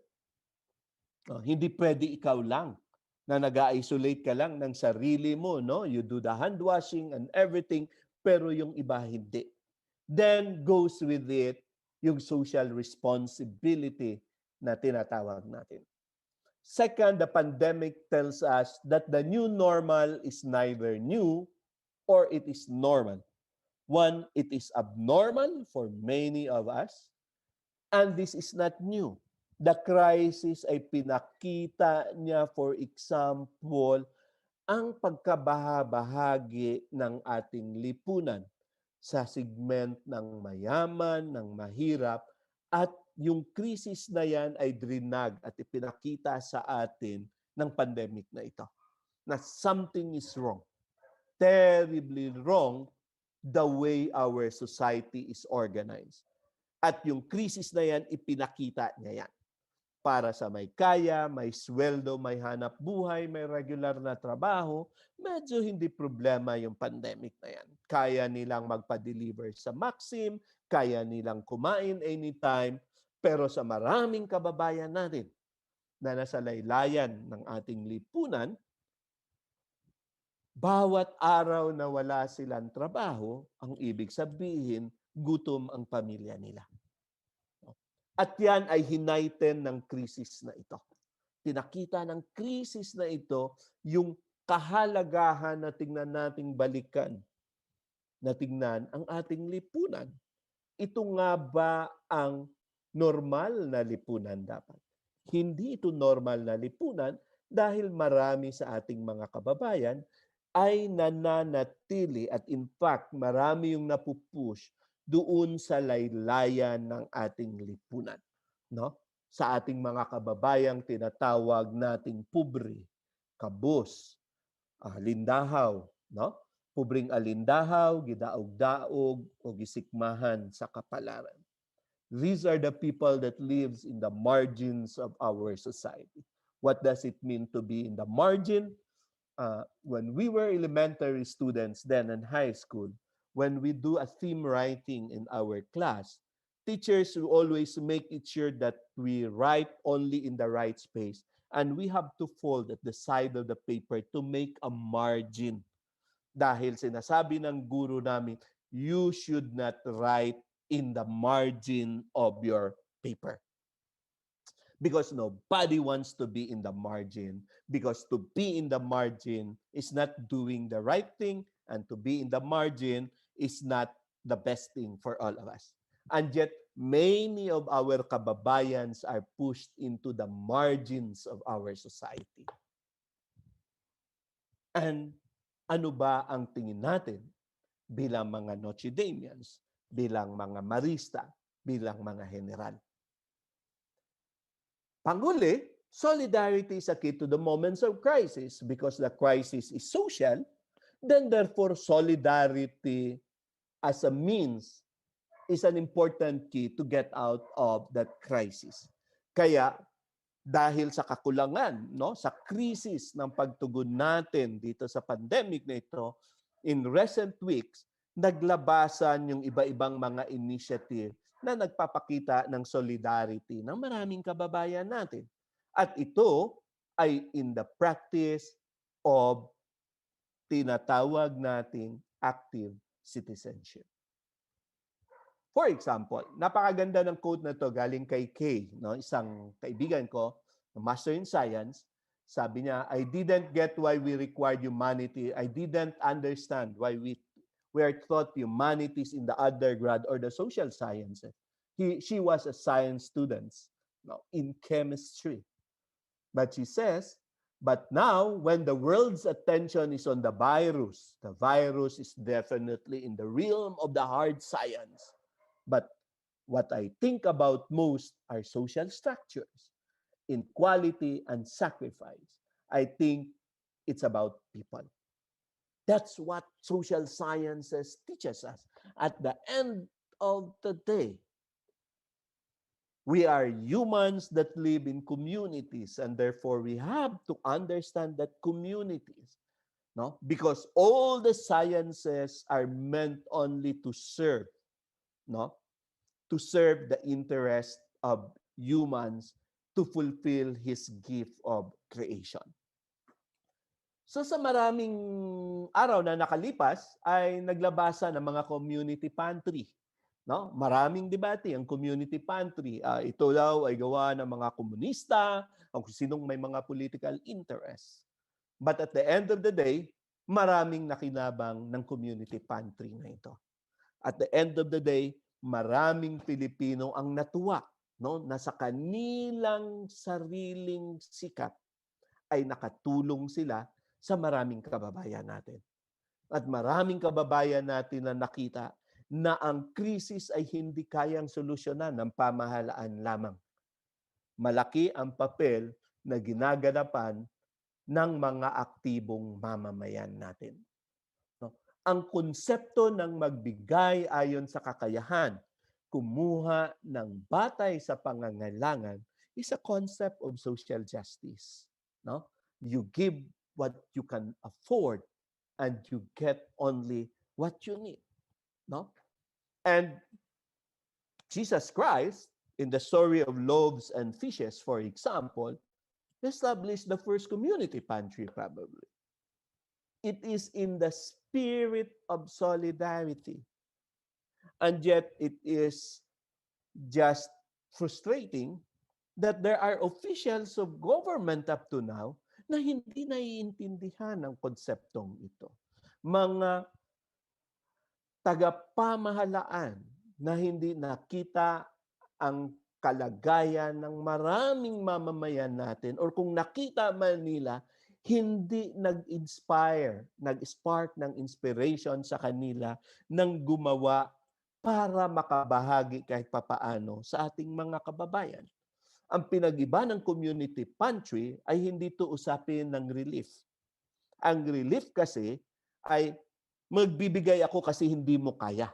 Hindi pwede ikaw lang na nag-isolate ka lang ng sarili mo, no? You do the hand washing and everything, pero yung iba hindi. Then goes with it yung social responsibility na tinatawag natin. Second, the pandemic tells us that the new normal is neither new or it is normal. One, it is abnormal for many of us, and this is not new. The crisis ay pinakita niya, for example, ang pagkabahabahagi ng ating lipunan sa segment ng mayaman, ng mahirap, at yung krisis na yan ay drinag at ipinakita sa atin ng pandemic na ito. Na something is wrong. Terribly wrong the way our society is organized. At yung krisis na yan, ipinakita niya yan. Para sa may kaya, may sweldo, may hanap buhay, may regular na trabaho, medyo hindi problema yung pandemic na yan. Kaya nilang magpa-deliver sa Maxim, kaya nilang kumain anytime, pero sa maraming kababayan natin na nasa laylayan ng ating lipunan, bawat araw na wala silang trabaho, ang ibig sabihin, gutom ang pamilya nila. At yan ay hinaiten ng krisis na ito. Tinakita ng krisis na ito yung kahalagahan na tingnan nating balikan, na tingnan ang ating lipunan. Ito nga ba ang normal na lipunan dapat? Hindi ito normal na lipunan dahil marami sa ating mga kababayan ay nananatili at in fact marami yung napupush doon sa laylayan ng ating lipunan, no? Sa ating mga kababayang tinatawag nating pobre, kabus, lindahaw, no? Pubring alindahaw, gidaog-daog o gisikmahan sa kapalaran. These are the people that lives in the margins of our society. What does it mean to be in the margin? When we were elementary students then in high school, when we do a theme writing in our class, teachers will always make it sure that we write only in the right space. And we have to fold at the side of the paper to make a margin. Dahil sinasabi ng guru namin, you should not write in the margin of your paper. Because nobody wants to be in the margin. Because to be in the margin is not doing the right thing, and to be in the margin is not the best thing for all of us. And yet, many of our kababayans are pushed into the margins of our society. And ano ba ang tingin natin bilang mga Notre Damians, bilang mga Marista, bilang mga General? Panghuli, solidarity is a key to the moments of crisis because the crisis is social, then therefore solidarity as a means is an important key to get out of that crisis. Kaya dahil sa kakulangan, sa krisis ng pagtugon natin dito sa pandemic na ito, in recent weeks, naglabasan yung iba-ibang mga initiative na nagpapakita ng solidarity ng maraming kababayan natin. At ito ay in the practice of tinatawag nating active citizenship. For example, napakaganda ng quote na to galing kay Kay, isang kaibigan ko, Master in Science. Sabi niya, I didn't get why we required humanity. I didn't understand why we are taught humanities in the undergrad or the social sciences. She was a science student in chemistry. But she says, but now when the world's attention is on the virus is definitely in the realm of the hard science. But what I think about most are social structures, inequality, and sacrifice. I think it's about people. That's what social sciences teaches us. At the end of the day, we are humans that live in communities, and therefore we have to understand that communities, because all the sciences are meant only to serve, to serve the interest of humans to fulfill His gift of creation. So sa maraming araw na nakalipas ay naglabasan ng mga community pantry. Maraming debate ang community pantry. Ito daw ay gawa ng mga komunista o kung sinong may mga political interest. But at the end of the day, maraming nakinabang ng community pantry na ito. At the end of the day, maraming Pilipino ang natuwa na sa kanilang sariling sikap ay nakatulong sila sa maraming kababayan natin. At maraming kababayan natin na nakita na ang krisis ay hindi kayang solusyonan ng pamahalaan lamang. Malaki ang papel na ginaganapan ng mga aktibong mamamayan natin. Ang konsepto ng magbigay ayon sa kakayahan, kumuha ng batay sa pangangailangan is a concept of social justice. You give what you can afford and you get only what you need. And Jesus Christ, in the story of loaves and fishes, for example, established the first community pantry probably. It is in the spirit of solidarity. And yet it is just frustrating that there are officials of government up to now na hindi naiintindihan ang konseptong ito. Mga tagapamahalaan na hindi nakita ang kalagayan ng maraming mamamayan natin, or kung nakita man nila, hindi nag-spark ng inspiration sa kanila ng gumawa para makabahagi kahit papaano sa ating mga kababayan. Ang pinag-iba ng community pantry ay hindi ito usapin ng relief. Ang relief kasi ay magbibigay ako kasi hindi mo kaya.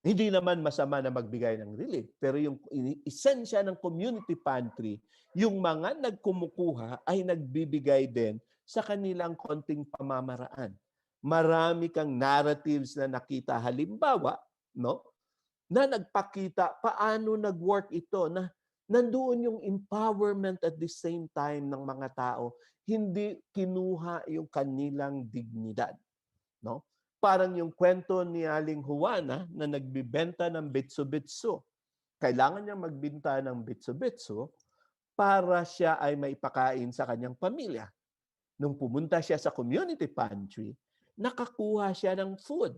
Hindi naman masama na magbigay ng relief. Pero yung esensya ng community pantry, yung mga nagkumukuha ay nagbibigay din sa kanilang konting pamamaraan. Marami kang narratives na nakita. Halimbawa, na nagpakita paano nag-work ito, na nandoon yung empowerment at the same time ng mga tao, hindi kinuha yung kanilang dignidad. Parang yung kwento ni Aling Juana na nagbibenta ng betso-betso. kailangan niyang magbinta ng bitso-bitso para siya ay maipakain sa kanyang pamilya. Nung pumunta siya sa community pantry, nakakuha siya ng food.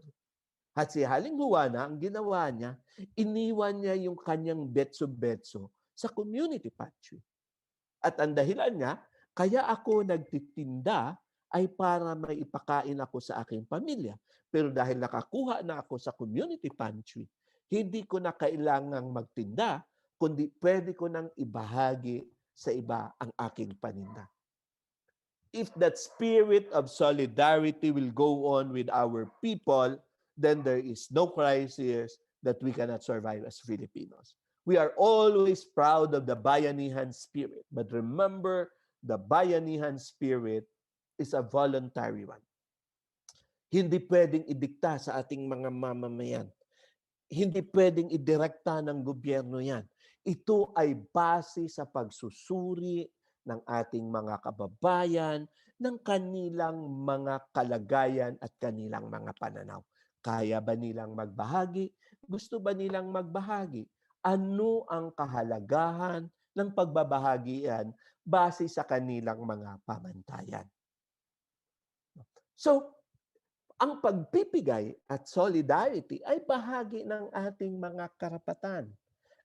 At si Haling Juana, ang ginawa niya, iniwan niya yung kanyang betso-betso sa community pantry. At ang dahilan niya, kaya ako nagtitinda ay para may ipakain ako sa aking pamilya. Pero dahil nakakuha na ako sa community pantry, hindi ko na kailangang magtinda, kundi pwede ko nang ibahagi sa iba ang aking paninda. If that spirit of solidarity will go on with our people, then there is no crisis that we cannot survive as Filipinos. We are always proud of the Bayanihan spirit. But remember, the Bayanihan spirit is a voluntary one. Hindi pwedeng idikta sa ating mga mamamayan. Hindi pwedeng idirekta ng gobyerno yan. Ito ay base sa pagsusuri ng ating mga kababayan, ng kanilang mga kalagayan at kanilang mga pananaw. Kaya ba nilang magbahagi? Gusto ba nilang magbahagi? Ano ang kahalagahan ng pagbabahagian base sa kanilang mga pamantayan? So, ang pagpipigay at solidarity ay bahagi ng ating mga karapatan.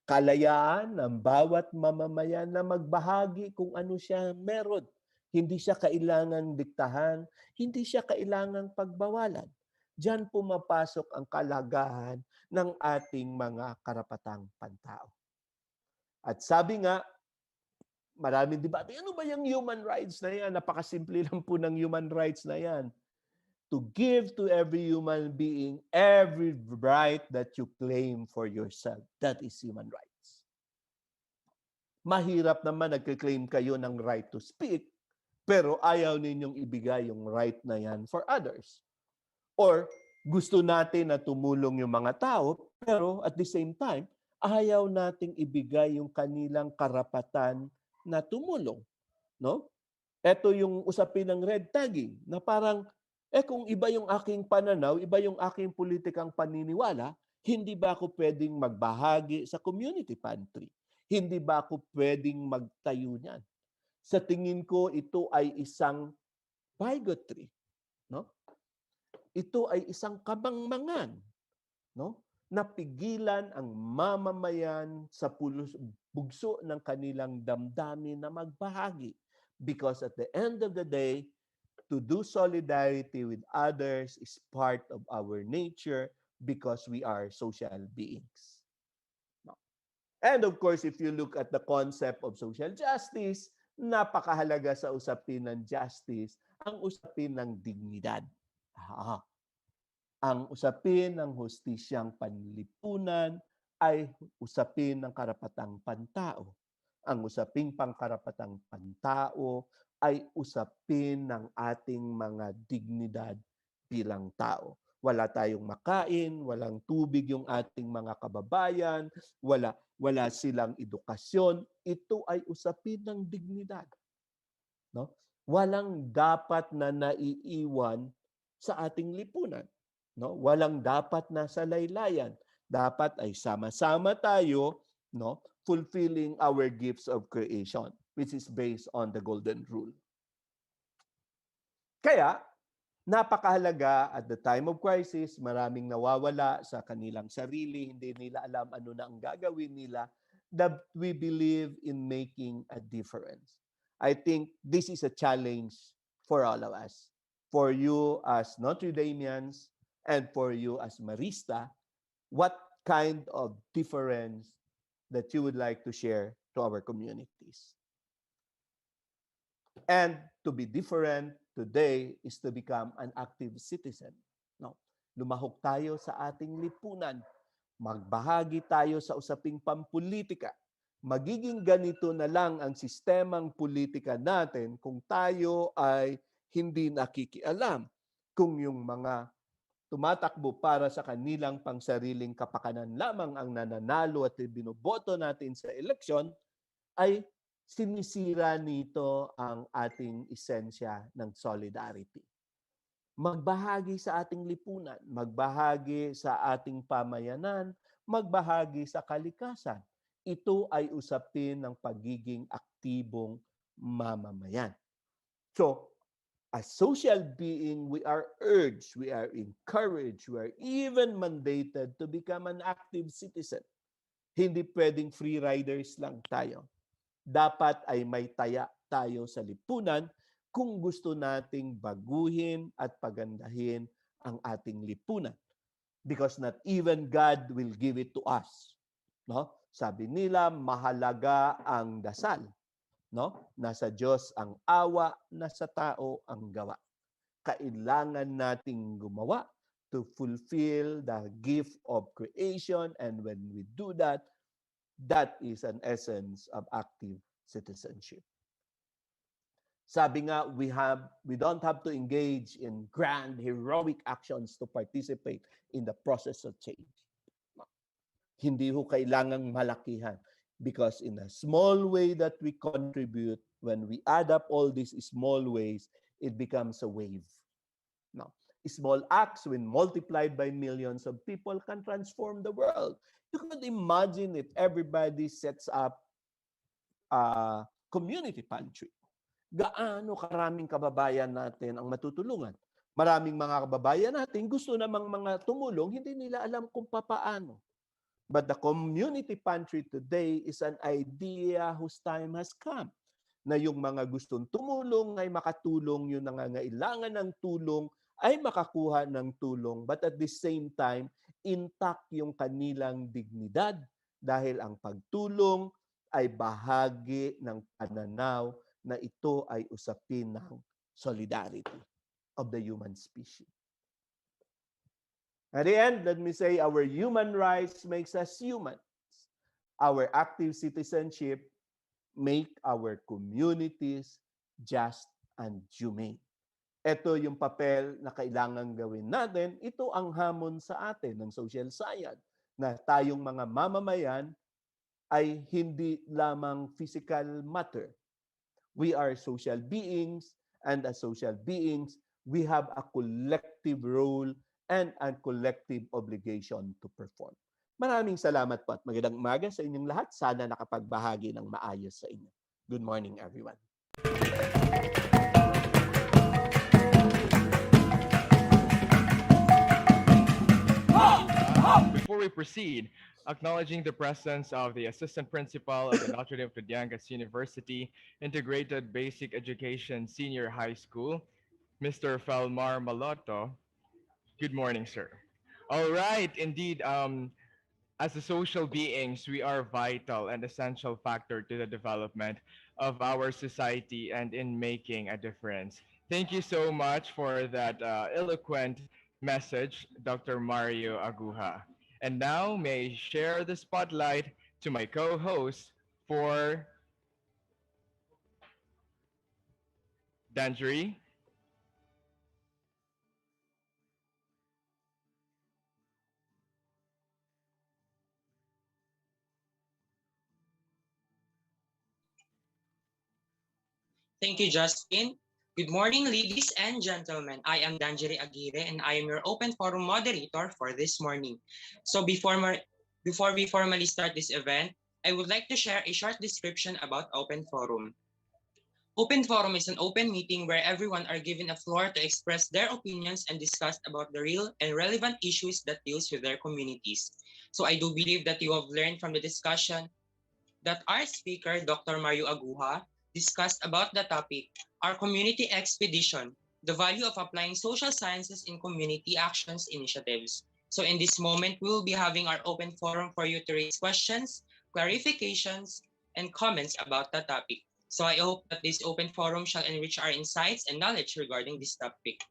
Kalayaan ng bawat mamamayan na magbahagi kung ano siya meron. Hindi siya kailangang diktahan, hindi siya kailangang pagbawalan. Diyan pumapasok ang kalagahan ng ating mga karapatang pantao. At sabi nga, maraming debate, ano ba yung human rights na yan? Napakasimple lang po ng human rights na yan. To give to every human being every right that you claim for yourself. That is human rights. Mahirap naman nagkiklaim kayo ng right to speak, pero ayaw ninyong ibigay yung right na yan for others. Or gusto natin na tumulong yung mga tao, pero at the same time, ayaw nating ibigay yung kanilang karapatan na tumulong. No? Ito yung usapin ng red tagging, na parang kung iba yung aking pananaw, iba yung aking politikang paniniwala, hindi ba ako pwedeng magbahagi sa community pantry? Hindi ba ako pwedeng magtayo niyan? Sa tingin ko, ito ay isang bigotry. No? Ito ay isang kabangmangan. No? Napigilan ang mamamayan sa bugso ng kanilang damdamin na magbahagi. Because at the end of the day, to do solidarity with others is part of our nature because we are social beings. And of course, if you look at the concept of social justice, napakahalaga sa usapin ng justice ang usapin ng dignidad. Ang usapin ng hustisyang panlipunan ay usapin ng karapatang pantao. Ang usaping pangkarapatang pantao ay usapin ng ating mga dignidad bilang tao. Wala tayong makain, walang tubig yung ating mga kababayan, wala silang edukasyon. Ito ay usapin ng dignidad. No? Walang dapat na naiiwan sa ating lipunan. No? Walang dapat na sa laylayan. Dapat ay sama-sama tayo, no, fulfilling our gifts of creation, which is based on the golden rule. Kaya, napakahalaga at the time of crisis, maraming nawawala sa kanilang sarili, hindi nila alam ano na ang gagawin nila, that we believe in making a difference. I think this is a challenge for all of us. For you as Notre Dameans and for you as Marista, what kind of difference that you would like to share to our communities? And to be different today is to become an active citizen. No? Lumahok tayo sa ating lipunan. Magbahagi tayo sa usaping pampolitika. Magiging ganito na lang ang sistemang politika natin kung tayo ay hindi nakikialam. Kung yung mga tumatakbo para sa kanilang pangsariling kapakanan lamang ang nananalo at binoboto natin sa eleksyon, ay sinisira nito ang ating esensya ng solidarity. Magbahagi sa ating lipunan, magbahagi sa ating pamayanan, magbahagi sa kalikasan. Ito ay usapin ng pagiging aktibong mamamayan. So, as social being, we are urged, we are encouraged, we are even mandated to become an active citizen. Hindi pwedeng free riders lang tayo. Dapat ay may taya tayo sa lipunan kung gusto nating baguhin at pagandahin ang ating lipunan. Because not even God will give it to us. No? Sabi nila, mahalaga ang dasal. No? Nasa Diyos ang awa, nasa tao ang gawa. Kailangan nating gumawa to fulfill the gift of creation, and when we do that, that is an essence of active citizenship. Sabi nga, we don't have to engage in grand heroic actions to participate in the process of change. Hindi ho kailangang malakihan, because in a small way that we contribute, when we add up all these small ways, it becomes a wave. Now, small acts, when multiplied by millions of people, can transform the world. You could imagine if everybody sets up a community pantry. Gaano karaming kababayan natin ang matutulungan? Maraming mga kababayan natin gusto namang mga tumulong, hindi nila alam kung papaano. But the community pantry today is an idea whose time has come. Na yung mga gustong tumulong ay makatulong, yung nangangailangan ng tulong ay makakuha ng tulong, but at the same time, intact yung kanilang dignidad dahil ang pagtulong ay bahagi ng pananaw na ito ay usapin ng solidarity of the human species. At the end, let me say, our human rights makes us humans. Our active citizenship make our communities just and humane. Ito yung papel na kailangan gawin natin. Ito ang hamon sa atin ng social science, na tayong mga mamamayan ay hindi lamang physical matter. We are social beings, and as social beings, we have a collective role and a collective obligation to perform. Maraming salamat po at magandang umaga sa inyong lahat. Sana nakapagbahagi ng maayos sa inyo. Good morning, everyone. Before we proceed, acknowledging the presence of the Assistant Principal of the Notre Dame of Jangas University Integrated Basic Education Senior High School, Mr. Felmar Maloto. Good morning, sir. All right, indeed, as a social beings, we are vital and essential factor to the development of our society and in making a difference. Thank you so much for that eloquent message, Dr. Mario Aguja. And now may I share the spotlight to my co-host for Danjuri. Thank you, Justin. Good morning, ladies and gentlemen. I am Danjiri Aguirre, and I am your open forum moderator for this morning. So before we formally start this event, I would like to share a short description about Open Forum. Open Forum is an open meeting where everyone are given a floor to express their opinions and discuss about the real and relevant issues that deals with their communities. So I do believe that you have learned from the discussion that our speaker, Dr. Mario Aguja, discussed about the topic, our community expedition, the value of applying social sciences in community actions initiatives. So in this moment, we will be having our open forum for you to raise questions, clarifications, and comments about the topic. So I hope that this open forum shall enrich our insights and knowledge regarding this topic.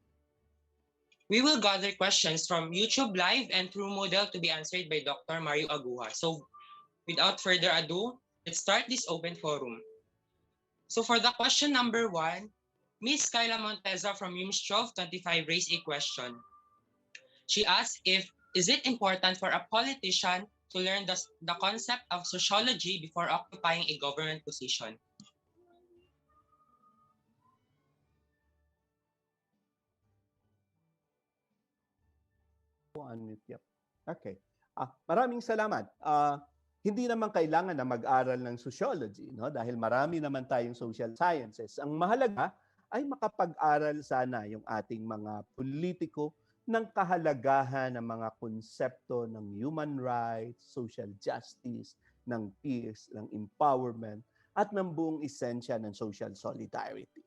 We will gather questions from YouTube Live and through Moodle to be answered by Dr. Mario Aguja. So without further ado, let's start this open forum. So for the question number 1, Miss Kyla Monteza from UMSTROV 25 raised a question. She asked is it important for a politician to learn the concept of sociology before occupying a government position? Unmute, yep. Okay. Maraming salamat. Hindi naman kailangan na mag-aral ng sociology, no? Dahil marami naman tayong social sciences. Ang mahalaga ay makapag-aral sana yung ating mga politiko ng kahalagahan ng mga konsepto ng human rights, social justice, ng peace, ng empowerment, at ng buong esensya ng social solidarity.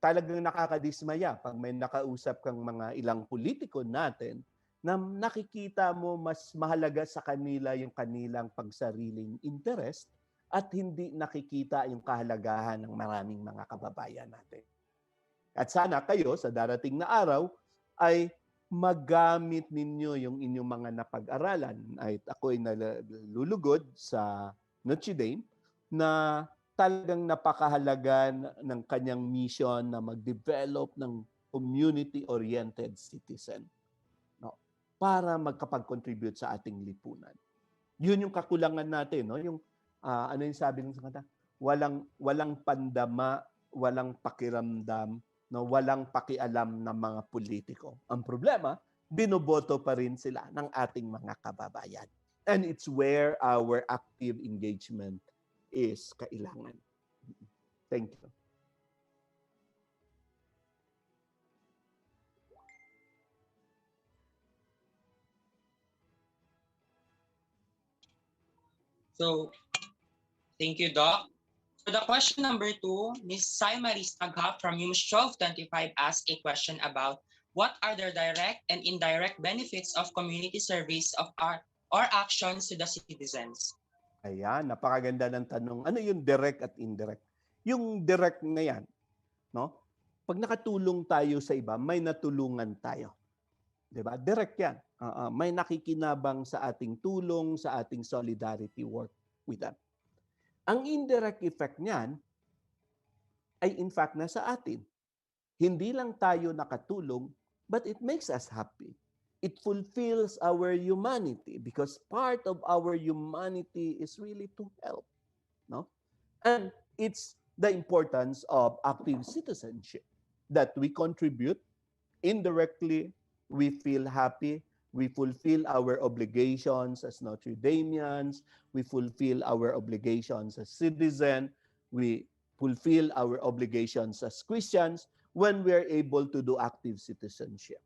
Talagang nakakadismaya pag may nakausap kang mga ilang politiko natin na nakikita mo mas mahalaga sa kanila yung kanilang pagsariling interest at hindi nakikita yung kahalagahan ng maraming mga kababayan natin. At sana kayo sa darating na araw ay magamit ninyo yung inyong mga napag-aralan. Ay ako'y nalulugod sa Notre Dame na talagang napakahalaga ng kanyang mission na mag-develop ng community-oriented citizen, no? Para magkapag-contribute sa ating lipunan. Yun yung kakulangan natin, no? Yung ano yung sabi ng sa kanta? Walang pandama, walang pakiramdam, no? Walang pakialam ng mga politiko. Ang problema, binoboto pa rin sila ng ating mga kababayan. And it's where our active engagement is kailangan. Thank you. So, thank you, Doc. For the question number 2, Ms. Saimaris Tagha from UMS 1225 asked a question about what are the direct and indirect benefits of community service of art or actions to the citizens? Ayan, napakaganda ng tanong. Ano yung direct at indirect? Yung direct na yan, no? Pag nakatulong tayo sa iba, may natulungan tayo. 'Di ba? Direct yan. May nakikinabang sa ating tulong, sa ating solidarity work with them. Ang indirect effect niyan ay in fact nasa atin. Hindi lang tayo nakatulong, but it makes us happy. It fulfills our humanity because part of our humanity is really to help, no? And it's the importance of active citizenship that we contribute indirectly, we feel happy, we fulfill our obligations as Notre Damians, we fulfill our obligations as citizens, we fulfill our obligations as Christians when we are able to do active citizenship.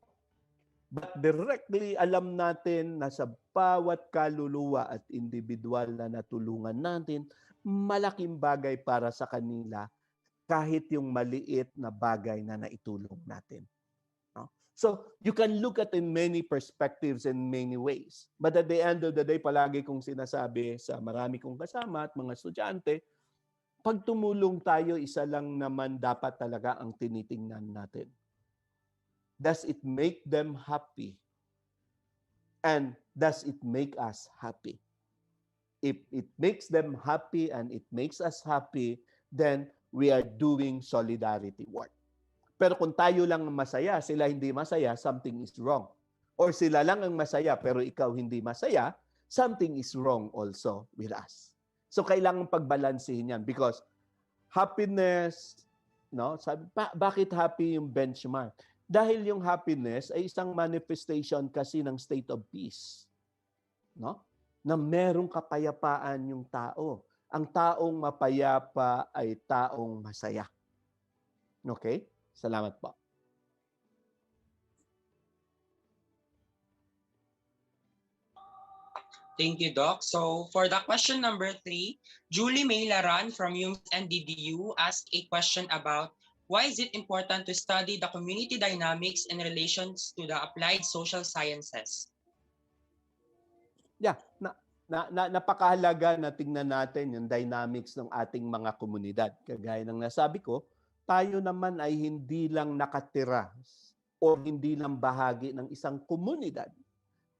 But directly alam natin na sa bawat kaluluwa at individual na natulungan natin, malaking bagay para sa kanila kahit yung maliit na bagay na naitulong natin. No? So, you can look at in many perspectives in many ways. But at the end of the day, palagi kong sinasabi sa marami kong kasama at mga estudyante, pag tumulong tayo, isa lang naman dapat talaga ang tinitingnan natin. Does it make them happy? And does it make us happy? If it makes them happy and it makes us happy, then we are doing solidarity work. Pero kung tayo lang masaya, sila hindi masaya, something is wrong. Or sila lang ang masaya, pero ikaw hindi masaya, something is wrong also with us. So kailangan pagbalansehin yan because happiness, no? Sabi, bakit happy yung benchmark? Dahil yung happiness ay isang manifestation kasi ng state of peace. No? Na merong kapayapaan yung tao. Ang taong mapayapa ay taong masaya. Okay? Salamat po. Thank you, Doc. So for the question number 3, Julie May Laran from UMS NDDU asked a question about why is it important to study the community dynamics in relations to the applied social sciences? Yeah, napakahalaga na tingnan natin yung dynamics ng ating mga komunidad. Kagaya ng nasabi ko, tayo naman ay hindi lang nakatira o hindi lang bahagi ng isang komunidad,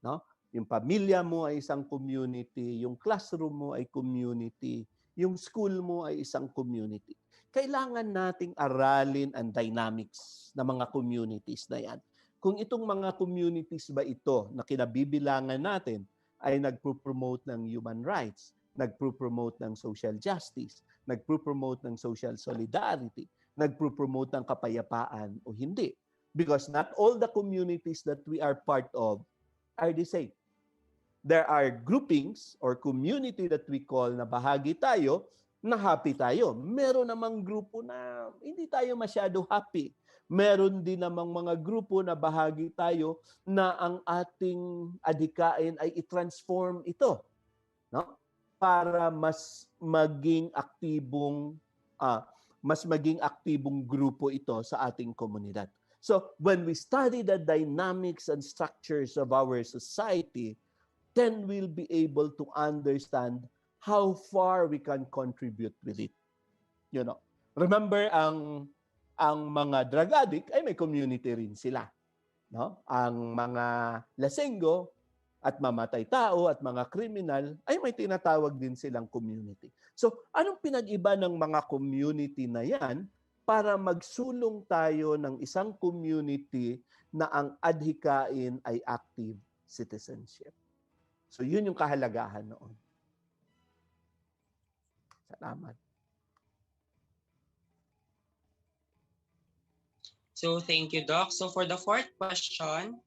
no? Yung pamilya mo ay isang community, yung classroom mo ay community, yung school mo ay isang community. Kailangan nating aralin ang dynamics ng mga communities na yan. Kung itong mga communities ba ito na kinabibilangan natin ay nagpo-promote ng human rights, nagpo-promote ng social justice, nagpo-promote ng social solidarity, nagpo-promote ng kapayapaan o hindi. Because not all the communities that we are part of are the same. there are groupings or community that we call na bahagi tayo, na happy tayo. Meron namang grupo na hindi tayo masyado happy. Meron din namang mga grupo na bahagi tayo na ang ating adhikain ay i-transform ito, no? Para mas maging aktibong grupo ito sa ating komunidad. So, when we study the dynamics and structures of our society, then we'll be able to understand how far we can contribute with it. You know, remember ang mga drug addict ay may community rin sila, no? Ang mga lasenggo at mamatay tao at mga kriminal ay may tinatawag din silang community. So, anong pinag-iba ng mga community na yan para magsulong tayo ng isang community na ang adhikain ay active citizenship? So, yun yung kahalagahan noon. Salamat. So thank you, Doc. So for the fourth question,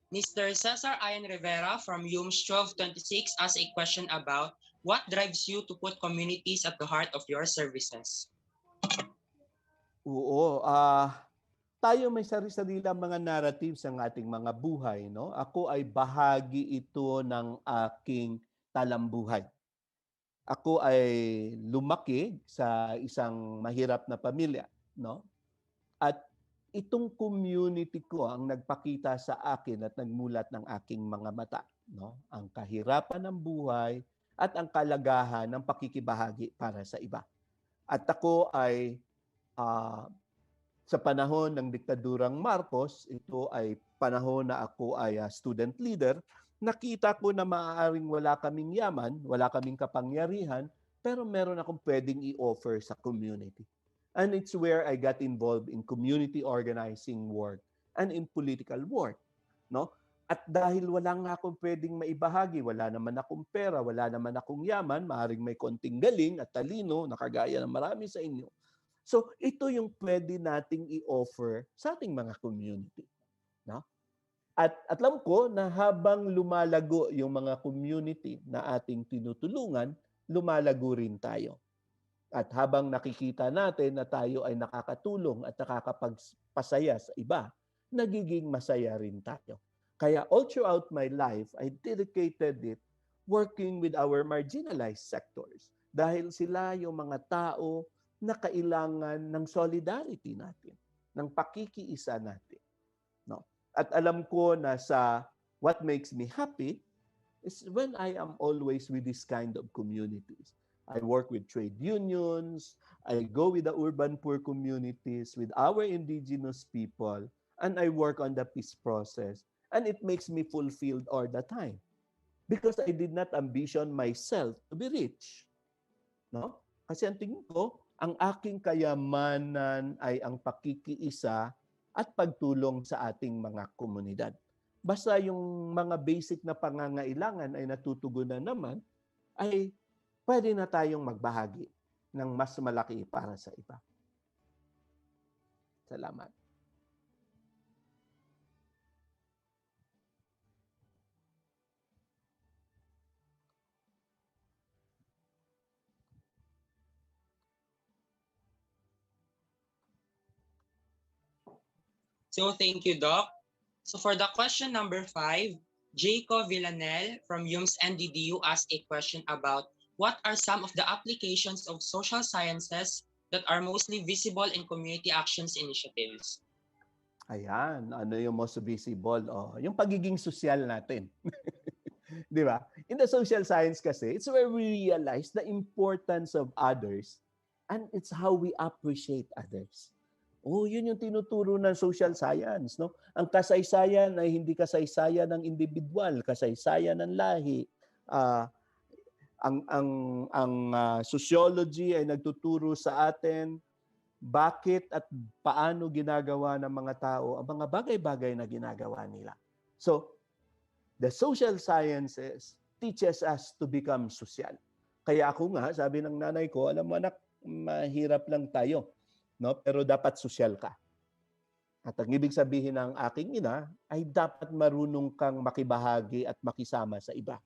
Mr. Cesar Ian Rivera from UMS 1226 asked a question about what drives you to put communities at the heart of your services? Oo, tayo may sarili-sarilang mga narratives ang ating mga buhay, no? Ako ay bahagi ito ng aking talambuhay. Ako ay lumaki sa isang mahirap na pamilya, no? At itong community ko ang nagpakita sa akin at nagmulat ng aking mga mata, no? Ang kahirapan ng buhay at ang kalagahan ng pakikibahagi para sa iba. At ako ay sa panahon ng diktadurang Marcos, ito ay panahon na ako ay student leader, nakita ko na maaaring wala kaming yaman, wala kaming kapangyarihan, pero meron akong pwedeng i-offer sa community. And it's where I got involved in community organizing work and in political work, no? At dahil wala nga akong pwedeng maibahagi, wala naman akong pera, wala naman akong yaman, maaaring may konting galing at talino, nakagaya ng marami sa inyo. So, ito yung pwede nating i-offer sa ating mga community, no? At alam ko na habang lumalago yung mga community na ating tinutulungan, lumalago rin tayo. At habang nakikita natin na tayo ay nakakatulong at nakakapagpasaya sa iba, nagiging masaya rin tayo. Kaya all throughout my life, I dedicated it working with our marginalized sectors. Dahil sila yung mga tao na kailangan ng solidarity natin, ng pakikiisa natin. No? At alam ko na sa what makes me happy is when I am always with this kind of communities. I work with trade unions, I go with the urban poor communities, with our indigenous people, and I work on the peace process. And it makes me fulfilled all the time. Because I did not ambition myself to be rich. No? Kasi ang tingin ko, ang aking kayamanan ay ang pakikiisa at pagtulong sa ating mga komunidad. Basta yung mga basic na pangangailangan ay natutugunan naman, ay pwede na tayong magbahagi ng mas malaki para sa iba. Salamat. So thank you, Doc. So for the question number 5, Jacob Villanel from UMS NDDU asked a question about what are some of the applications of social sciences that are mostly visible in community actions initiatives? Ayan, ano yung most visible? Oh, yung pagiging sosyal natin. Di ba? In the social science kasi, it's where we realize the importance of others and it's how we appreciate others. Oh, yun yung tinuturo ng social science, no? Ang kasaysayan ay hindi kasaysayan ng individual, kasaysayan ng lahi. Ang sociology ay nagtuturo sa atin bakit at paano ginagawa ng mga tao ang mga bagay-bagay na ginagawa nila. So, the social sciences teaches us to become social. Kaya ako nga, sabi ng nanay ko, alam mo anak, mahirap lang tayo. No? Pero dapat social ka. At ang ibig sabihin ng aking ina ay dapat marunong kang makibahagi at makisama sa iba.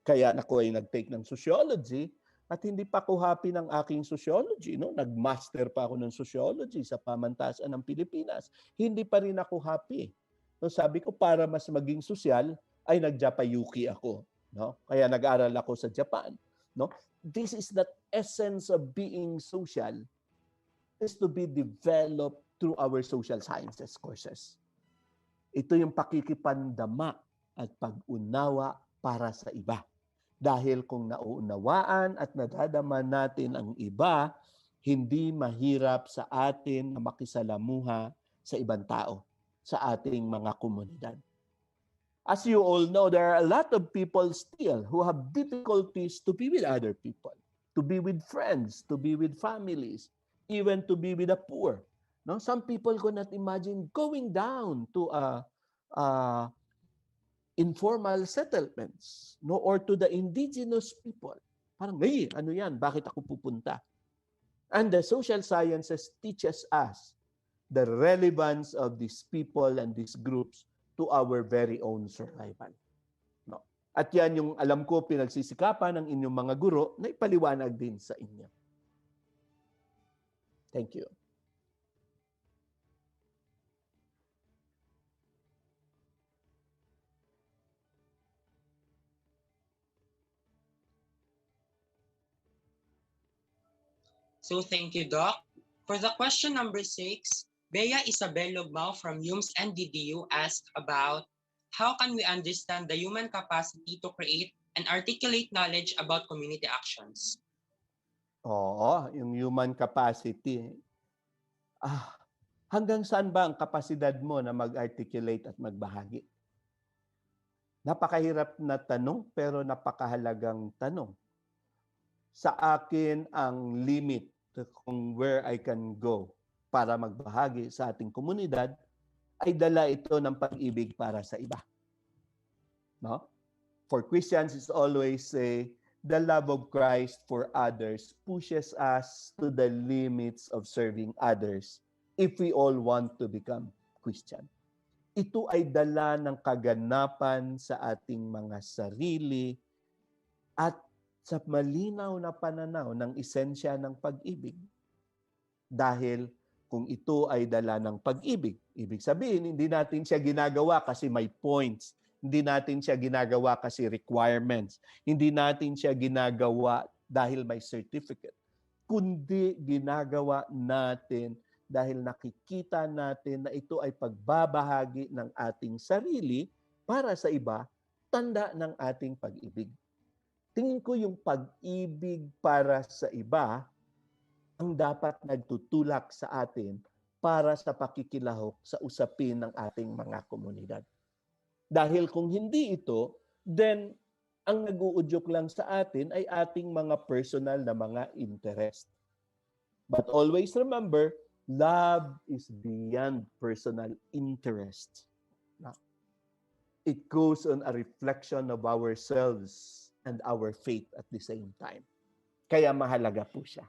Kaya ako ay nag-take ng sociology at hindi pa ako happy ng aking sociology. No? Nag-master pa ako ng sociology sa pamantasan ng Pilipinas. Hindi pa rin ako happy. So sabi ko, para mas maging sosyal, ay nag-Japayuki ako. No? Kaya nag-aral ako sa Japan. No? This is the essence of being social, is to be developed through our social sciences courses. Ito yung pakikipandama at pag-unawa para sa iba. Dahil kung nauunawaan at nadadama natin ang iba, hindi mahirap sa atin na makisalamuha sa ibang tao, sa ating mga komunidad. As you all know, there are a lot of people still who have difficulties to be with other people, to be with friends, to be with families, even to be with the poor. No, some people could not imagine going down to informal settlements, no, or to the indigenous people. Parang, ano yan? Bakit ako pupunta? And the social sciences teaches us the relevance of these people and these groups to our very own survival. No. At yan yung alam ko pinagsisikapan ng inyong mga guro na ipaliwanag din sa inyo. Thank you. So thank you, Doc. For the question number 6, Bea Isabel Lugmao from UMS NDDU asked about how can we understand the human capacity to create and articulate knowledge about community actions? Oo, yung human capacity. Hanggang saan ba ang kapasidad mo na mag-articulate at magbahagi? Napakahirap na tanong pero napakahalagang tanong. Sa akin, ang limit kung where I can go para magbahagi sa ating komunidad ay dala ito ng pag-ibig para sa iba. No? For Christians, it's always say, the love of Christ for others pushes us to the limits of serving others if we all want to become Christian. Ito ay dala ng kaganapan sa ating mga sarili at sa malinaw na pananaw ng esensya ng pag-ibig. Dahil kung ito ay dala ng pag-ibig, ibig sabihin, hindi natin siya ginagawa kasi may points. Hindi natin siya ginagawa kasi requirements. Hindi natin siya ginagawa dahil may certificate. Kundi ginagawa natin dahil nakikita natin na ito ay pagbabahagi ng ating sarili para sa iba, tanda ng ating pag-ibig. Tingin ko yung pag-ibig para sa iba ang dapat nagtutulak sa atin para sa pakikilahok sa usapin ng ating mga komunidad. Dahil kung hindi ito, then ang nag-uudyok lang sa atin ay ating mga personal na mga interest. But always remember, love is beyond personal interest. It goes on a reflection of ourselves and our faith at the same time. Kaya mahalaga po siya.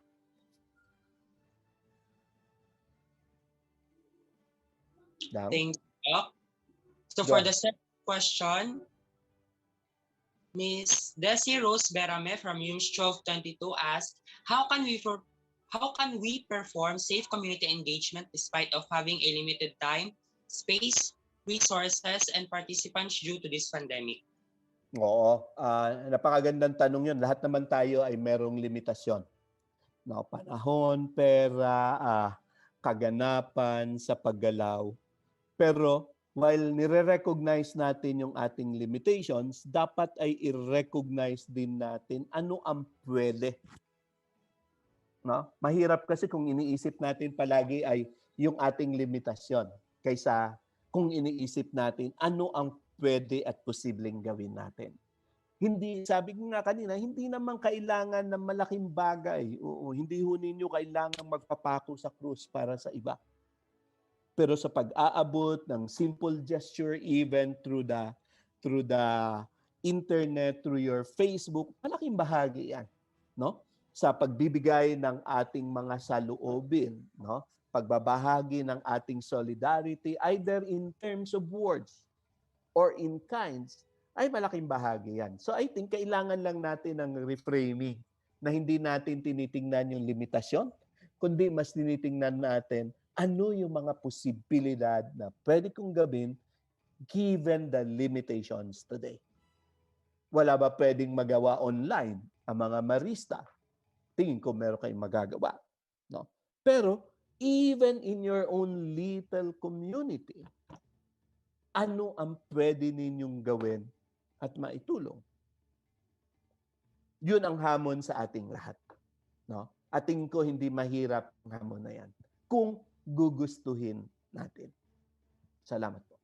Thank you. So for the second question, Ms. Desi Rose Berame from UMS 1222 asked, how can we perform safe community engagement despite of having a limited time, space, resources, and participants due to this pandemic? Oo, napakagandang tanong yun. Lahat naman tayo ay merong limitasyon. No, panahon, pera, kaganapan sa paggalaw. Pero while nire-recognize natin yung ating limitations, dapat ay i-recognize din natin ano ang pwede. No? Mahirap kasi kung iniisip natin palagi ay yung ating limitasyon kaysa kung iniisip natin ano ang pwede at posibleng gawin natin. Hindi, sabi ko nga kanina, hindi naman kailangan ng malaking bagay. Oo, hindi ho ninyo kailangan magpapako sa krus para sa iba. Pero sa pag-aabot ng simple gesture, even through the internet, through your Facebook, malaking bahagi yan. No? Sa pagbibigay ng ating mga saloobin. No? pagbabahagi ng ating solidarity either in terms of words or in kinds, ay malaking bahagi yan. So I think kailangan lang natin ng reframing na hindi natin tinitingnan yung limitasyon, kundi mas tinitingnan natin ano yung mga posibilidad na pwede kong gawin given the limitations today. Wala ba pwedeng magawa online ang mga marista? Tingin ko meron kayong magagawa. No? Pero even in your own little community, ano ang pwede ninyong gawin at maitulong? Yun ang hamon sa ating lahat. No? Ating ko hindi mahirap ang hamon na yan kung gugustuhin natin. Salamat po.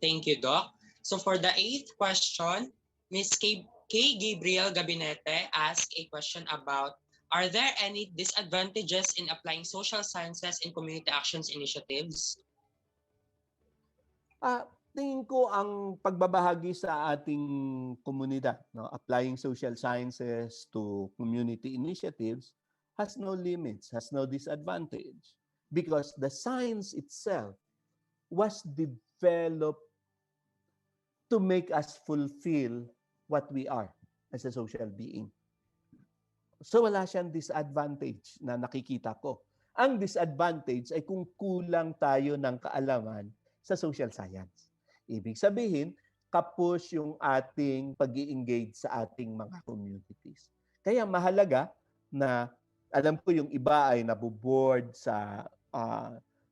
Thank you, Doc. So for the 8th question, Ms. K. Gabriel Gabinete asked a question about, are there any disadvantages in applying social sciences in community actions initiatives? Tingin ko ang pagbabahagi sa ating komunidad, no, applying social sciences to community initiatives has no limits, has no disadvantage. Because the science itself was developed to make us fulfill what we are as a social being. So wala siyang disadvantage na nakikita ko. Ang disadvantage ay kung kulang tayo ng kaalaman sa social science. Ibig sabihin, kapos yung ating pag-i-engage sa ating mga communities. Kaya mahalaga na, alam ko yung iba ay nabuboard sa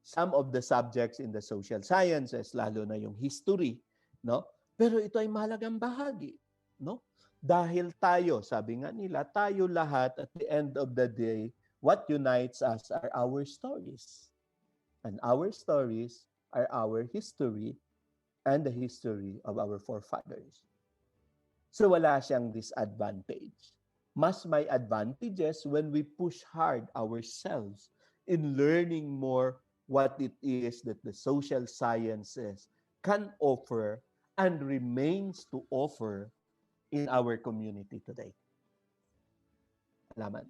some of the subjects in the social sciences, lalo na yung history, no? Pero ito ay mahalagang bahagi, no? Dahil tayo, sabi nga nila, tayo lahat at the end of the day, what unites us are our stories. And our stories are our history and the history of our forefathers. So wala siyang disadvantage. Mas may advantages when we push hard ourselves in learning more what it is that the social sciences can offer and remains to offer in our community today. Salamat.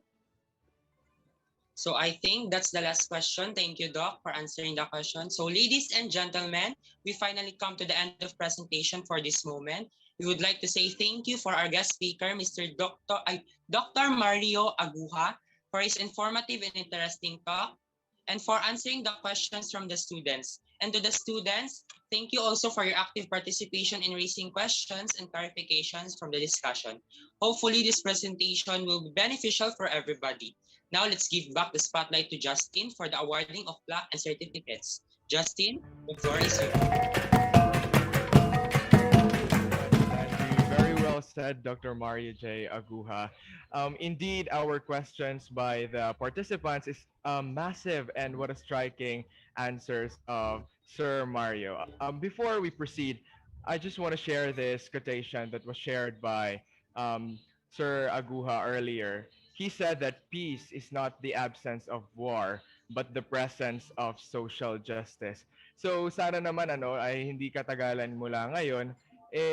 So I think that's the last question. Thank you, Doc, for answering the question. So ladies and gentlemen, we finally come to the end of presentation for this moment. We would like to say thank you for our guest speaker, Mr. Dr. Mario Aguja, for his informative and interesting talk, and for answering the questions from the students. And to the students, thank you also for your active participation in raising questions and clarifications from the discussion. Hopefully, this presentation will be beneficial for everybody. Now, let's give back the spotlight to Justin for the awarding of plaque and certificates. Justin, the floor is yours. Very well said, Dr. Mario J. Aguja. Indeed, our questions by the participants is massive, and what a striking answers of Sir Mario. Before we proceed, I just want to share this quotation that was shared by Sir Aguja earlier. He said that peace is not the absence of war, but the presence of social justice. So sana naman ay hindi katagalan mula ngayon,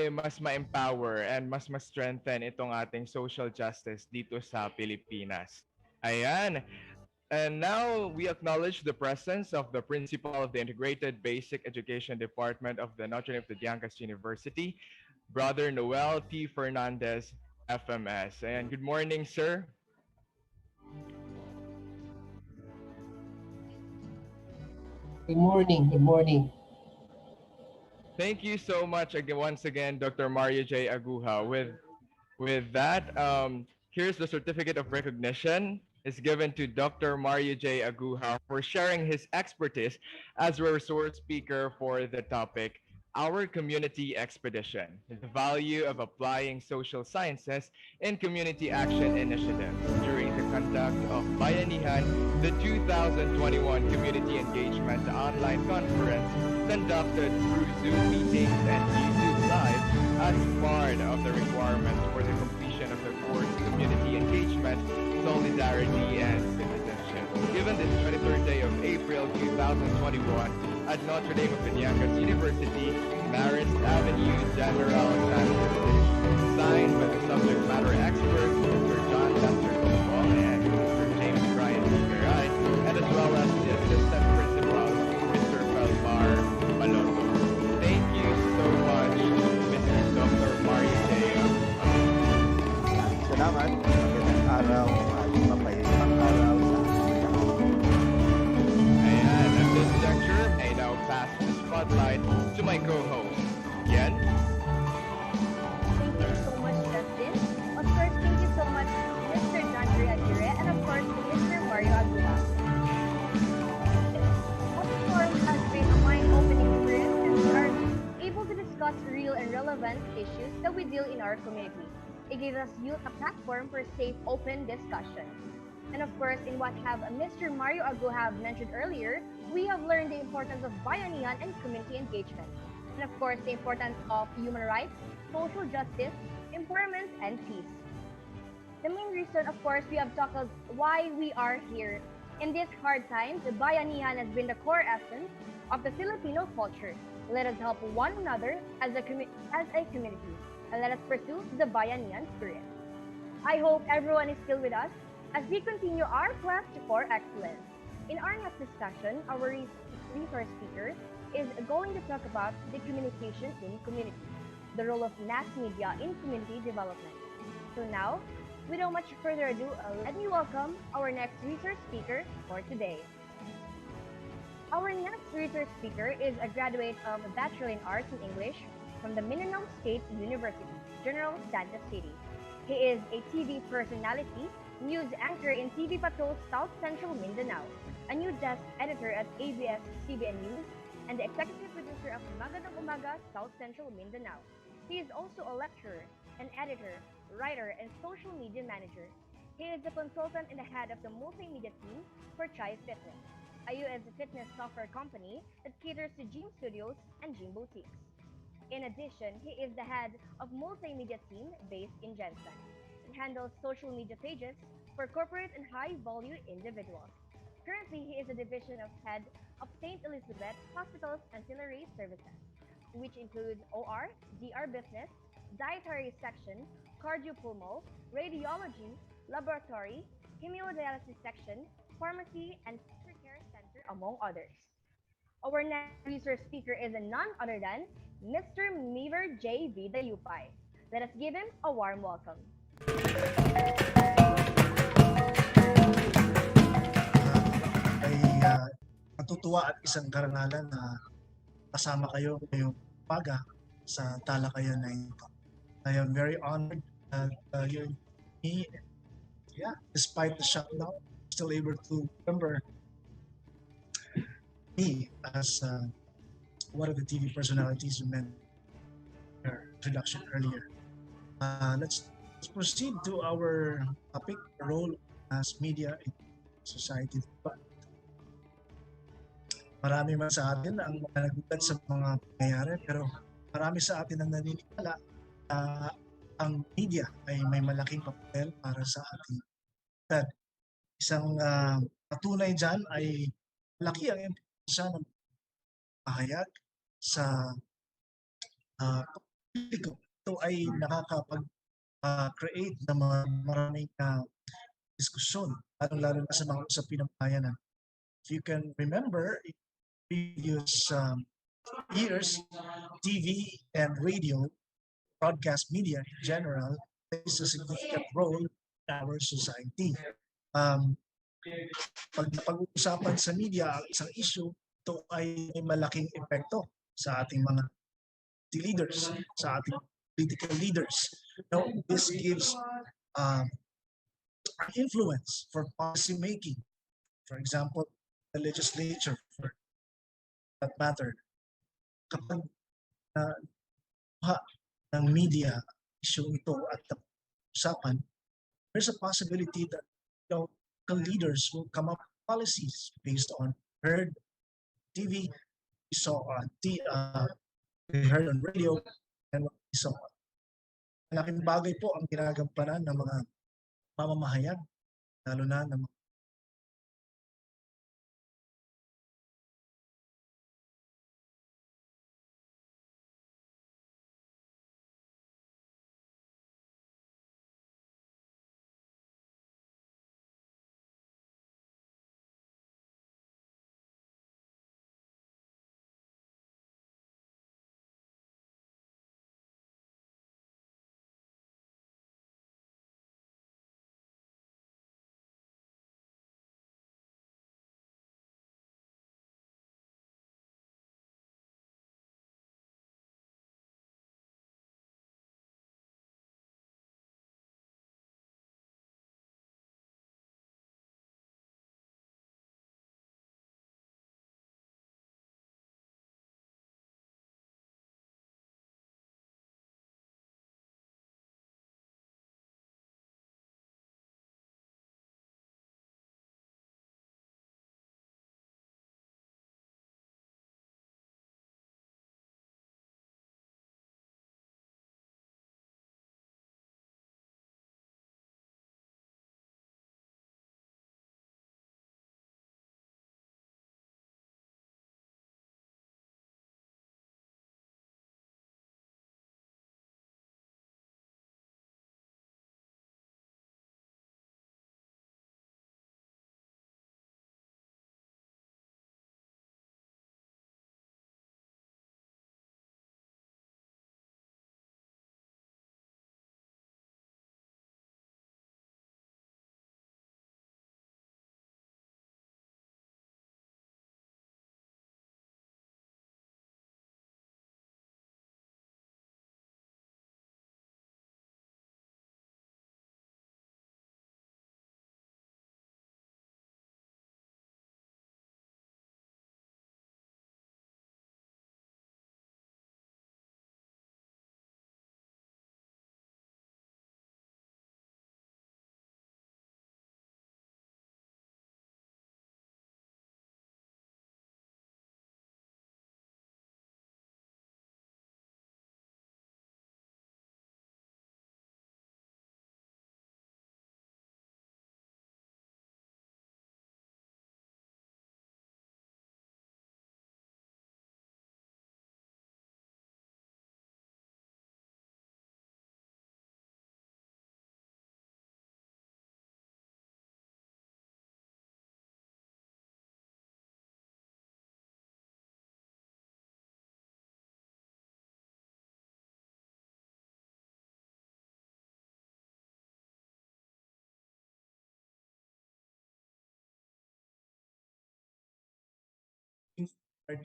mas ma-empower and mas ma-strengthen itong ating social justice dito sa Pilipinas. Ayan. And now we acknowledge the presence of the principal of the Integrated Basic Education Department of the Notre Dame de Diancas University, Brother Noel T. Fernandez, FMS. And good morning, sir. Good morning. Good morning. Thank you so much once again, Dr. Mario J. Aguja. With that, here's the certificate of recognition. Is given to Dr. Mario J. Aguja for sharing his expertise as a resource speaker for the topic, Our Community Expedition, the value of applying social sciences in community action initiatives during the conduct of Bayanihan, the 2021 Community Engagement Online Conference conducted through Zoom meetings and YouTube Live as part of the requirements for the completion of the course Community Engagement, Solidarity, and Citizenship. Given this 23rd day of April 2021 at Notre Dame of Diancas University, Marist Avenue, General Santos, signed by the subject matter experts, Mr. John Lester Cosmo and Mr. James Ryan relevant issues that we deal in our community. It gives us youth a platform for safe, open discussion. And of course, in what have Mr. Mario Agu have mentioned earlier, we have learned the importance of bayanihan and community engagement. And of course, the importance of human rights, social justice, empowerment, and peace. The main reason, of course, we have talked about why we are here. In these hard times, the bayanihan has been the core essence of the Filipino culture. Let us help one another as a community, and let us pursue the bayanihan spirit. I hope everyone is still with us as we continue our quest for excellence. In our next discussion, our resource speaker is going to talk about the communication in community, the role of mass media in community development. So now, without much further ado, let me welcome our next research speaker for today. Our next research speaker is a graduate of Bachelor in Arts in English from the Mindanao State University, General Santos City. He is a TV personality, news anchor in TV Patrol South Central Mindanao, a new desk editor at ABS-CBN News, and the executive producer of Magandang Umaga South Central Mindanao. He is also a lecturer, an editor, writer, and social media manager. He is the consultant and the head of the multimedia team for Chai Fitness, a US fitness software company that caters to gym studios and gym boutiques. In addition, he is the head of multimedia team based in Jensen. It handles social media pages for corporate and high-value individuals. Currently, he is a division of head of St. Elizabeth Hospital's ancillary services, which includes OR, DR business, dietary section, cardiopulmo, radiology, laboratory, hemodialysis section, pharmacy, and cancer care center, among others. Our next research speaker is none other than Mr. Meaver J. Vidayupay. Let us give him a warm welcome. Ay natutuwa at isang karangalan na kasama kayo ngayong umaga sa talakayan na ito. I am very honored that you're me. Yeah, despite the shutdown, still able to remember me as one of the TV personalities you mentioned in your introduction earlier. Let's proceed to our topic, the role as media in society. Marami man sa atin ang mga nagulat sa mga pangyayari, pero marami sa atin ang naniniwala na ang media ay may malaking papel para sa ating komunidad. Isang patunay dyan ay malaki ang impluwensya ng pahayag sa publiko. Ito ay nakakapag-create ng mga maraming diskusyon, lalo na sa mga usapin ng bayanan. If you can remember, in previous years, TV and radio, broadcast media in general, plays a significant role in our society. Pag napag-uusapan sa media ang isang issue, ito ay may malaking epekto sa ating mga leaders, sa ating political leaders. Now, this gives an influence for policy making. For example, the legislature, for that matter. Kapag ng media issue ito at usapan, there's a possibility that local leaders will come up with policies based on heard TV, we saw on we heard on radio, and what we saw. Malaking bagay po ang ginagampanan ng mga mamamahayag, lalo na ng mga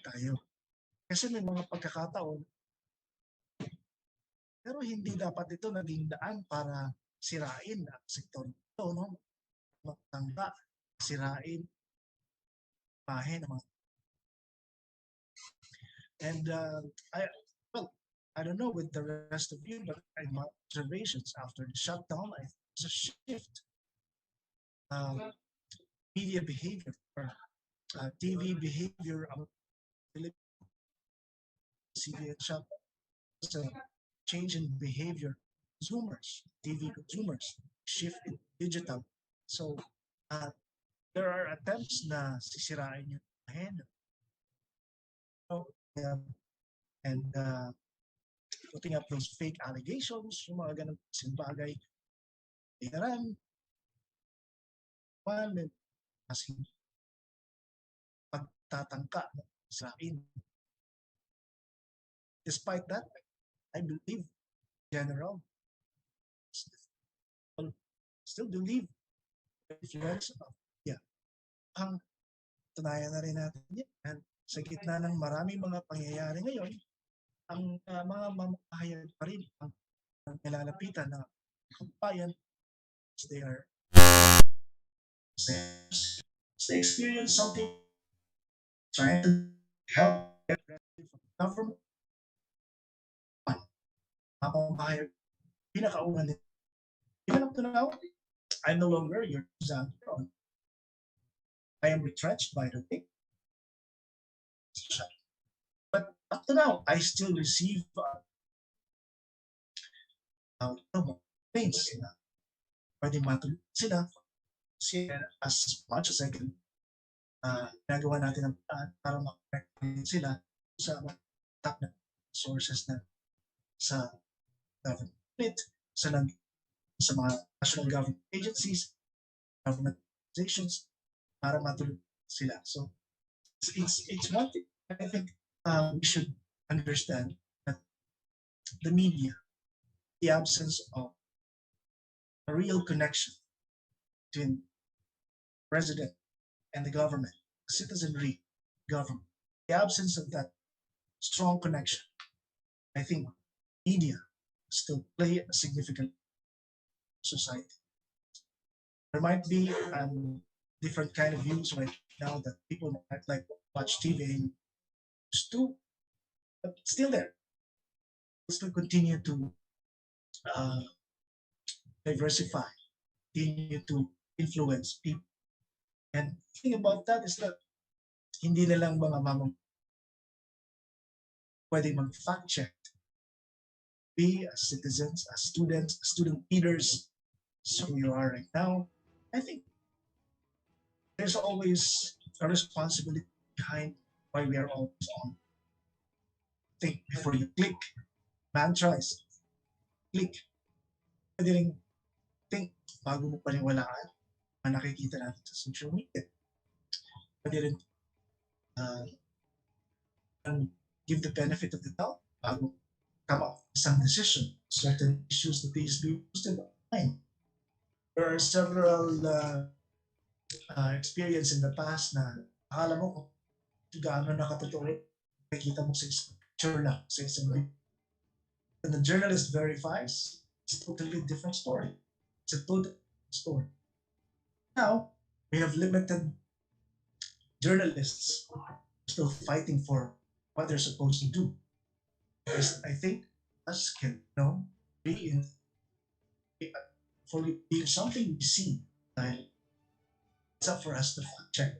tayo. Kasi may mga pagkakataon, pero hindi dapat ito naging daan para sirain ang sektor ito, no? Magtangga, sirain, bahay ng mga. And I, well, I don't know with the rest of you, but in my observations after the shutdown, I think there's a shift. Media behavior or TV behavior of CBN shutdown. There's a change in behavior. Consumers, TV consumers, shift in digital. So there are attempts na sisirain yung imahen. And putting up those fake allegations, yung mga ganun bagay. Iharan, asing pagtatangka sirain. Despite that, I believe general still believe the influence of media. Ang tunayan na rin natin yan. Sa gitna ng maraming mga pangyayari ngayon, ang mga mamahayag pa rin ang nilalapitan na kabayan. They are they experience something trying to help get from the government. Mamahayag pinakauna nila. Even up to now, I'm no longer your example. I am retrenched by the way. But up to now, I still receive things na pwede matulog sila as much as I can. Ginagawa natin ang para ma-connect sila sa top na sources na sa government, sa mga national government agencies, government organizations, para matulog sila. So it's one thing. I think we should understand that the media, the absence of a real connection between president and the government, citizenry, government, the absence of that strong connection, I think media still play a significant society. There might be different kind of views right now that people might like watch TV and too, but still there. Still continue to diversify, continue to influence people. And the thing about that is that hindi na lang mga mamang pwede mag-fact check. We as citizens, as students, as student leaders, so you are right now, I think there's always a responsibility behind why we are always on. Think before you click. Mantras. Click. Pwede rin think bago mo paniwalaan ang nakikita natin sa social media. Pwede rin give the benefit of the doubt bago come up with some decision. Certain issues that these be posted online. There are several experience in the past na akala mo kung gaano nakatotoo, nakikita mo sa picture lang, sa isang video. When the journalist verifies, it's a totally different story. It's a totally different story. Now, we have limited journalists still fighting for what they're supposed to do. Because I think us can be in for being something we see. It's up for us to fact check.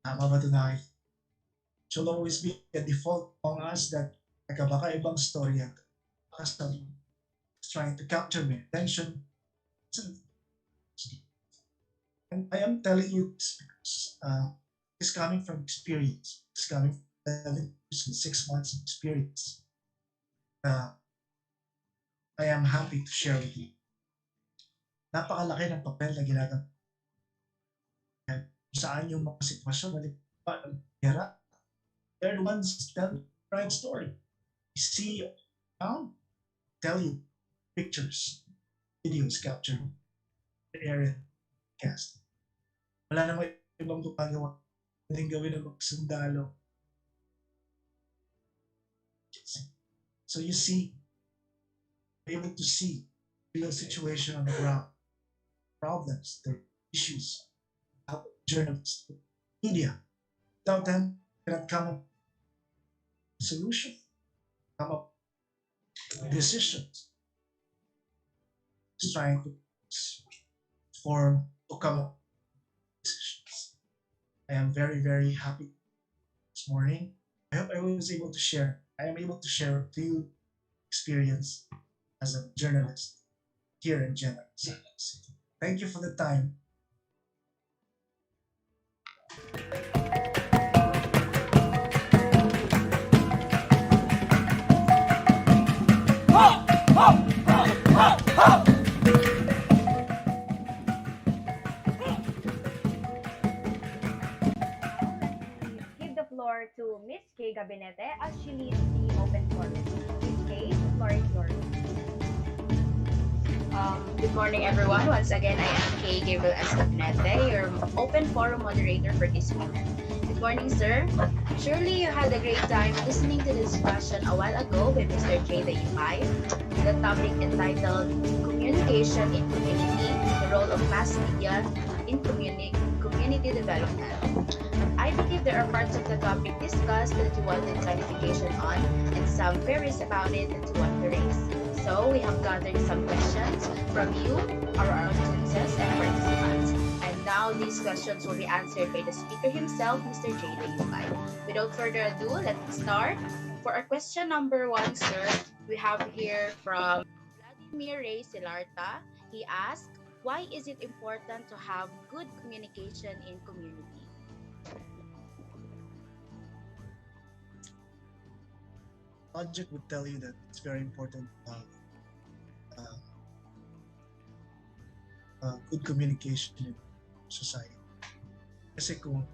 Tama ba ito na? Should always be a default on us that baka ibang story yan. Custom trying to capture my attention. And I am telling you this because it's coming from experience. It's coming from 11 years and 6 months of experience. I am happy to share with you. Napakalaki ng papel na ginagawa. Saan yung mga sitwasyon na nagpapalera. They're the ones tell the right story. You see, tell you pictures, videos captured the area cast. Wala namang ibang gumagawa. Pwedeng gawin ng mga sundalo. So you see, able to see real situation on the ground, problems, the issues, how journalists, media, without them, cannot come up with solution, come up with decisions. Just trying to form to come up with decisions. I am very, very happy this morning. I hope I was able to share. I am able to share a few experience as a journalist here in General Santos. Thank you for the time. Give the floor to Miss Kay Gabinete as she leads the open forum. Miss Kay, the floor is yours. Good morning, everyone. Once again, I am Kay Gabriel Escapinete, your open forum moderator for this morning. Good morning, sir. Surely you had a great time listening to the discussion a while ago with Mr. J. the UI, with the topic entitled Communication in Community, the role of mass media in community development. I believe there are parts of the topic discussed that you wanted clarification on, and some queries about it that you want to raise. So we have gathered some questions from you, our audiences, and participants. And now these questions will be answered by the speaker himself, Mr. J. Layumay. Without further ado, let's start. For our question number 1, sir, we have here from Vladimir Ray Silarta. He asked, why is it important to have good communication in community? Logic would tell you that it's very important to have good communication in society. Kasi kung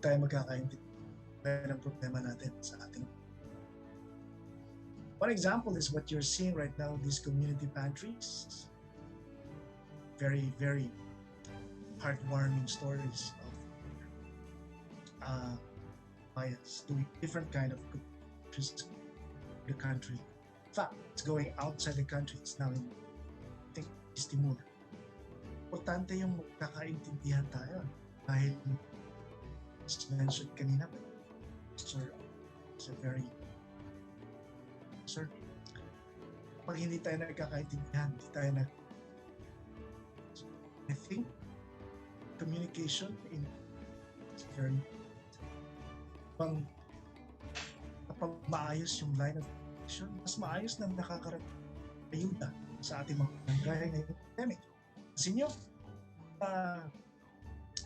tayo magkakaintindihan ng problema natin sa ating. One example is what you're seeing right now, these community pantries. Very, very heartwarming stories of Mayans doing different kind of countries in the country. In fact, it's going outside the country. It's now in, I think, East Timor. Importante yung magkakaintindihan tayo. Dahil, as mentioned kanina, sir, it's a very, sir, pag hindi tayo nagkakaintindihan, hindi tayo I think communication is very kapag maayos yung line of communication, mas maayos na nakakarating ayuda sa ating mga barangay ngayong pandemic. Kasi nyo,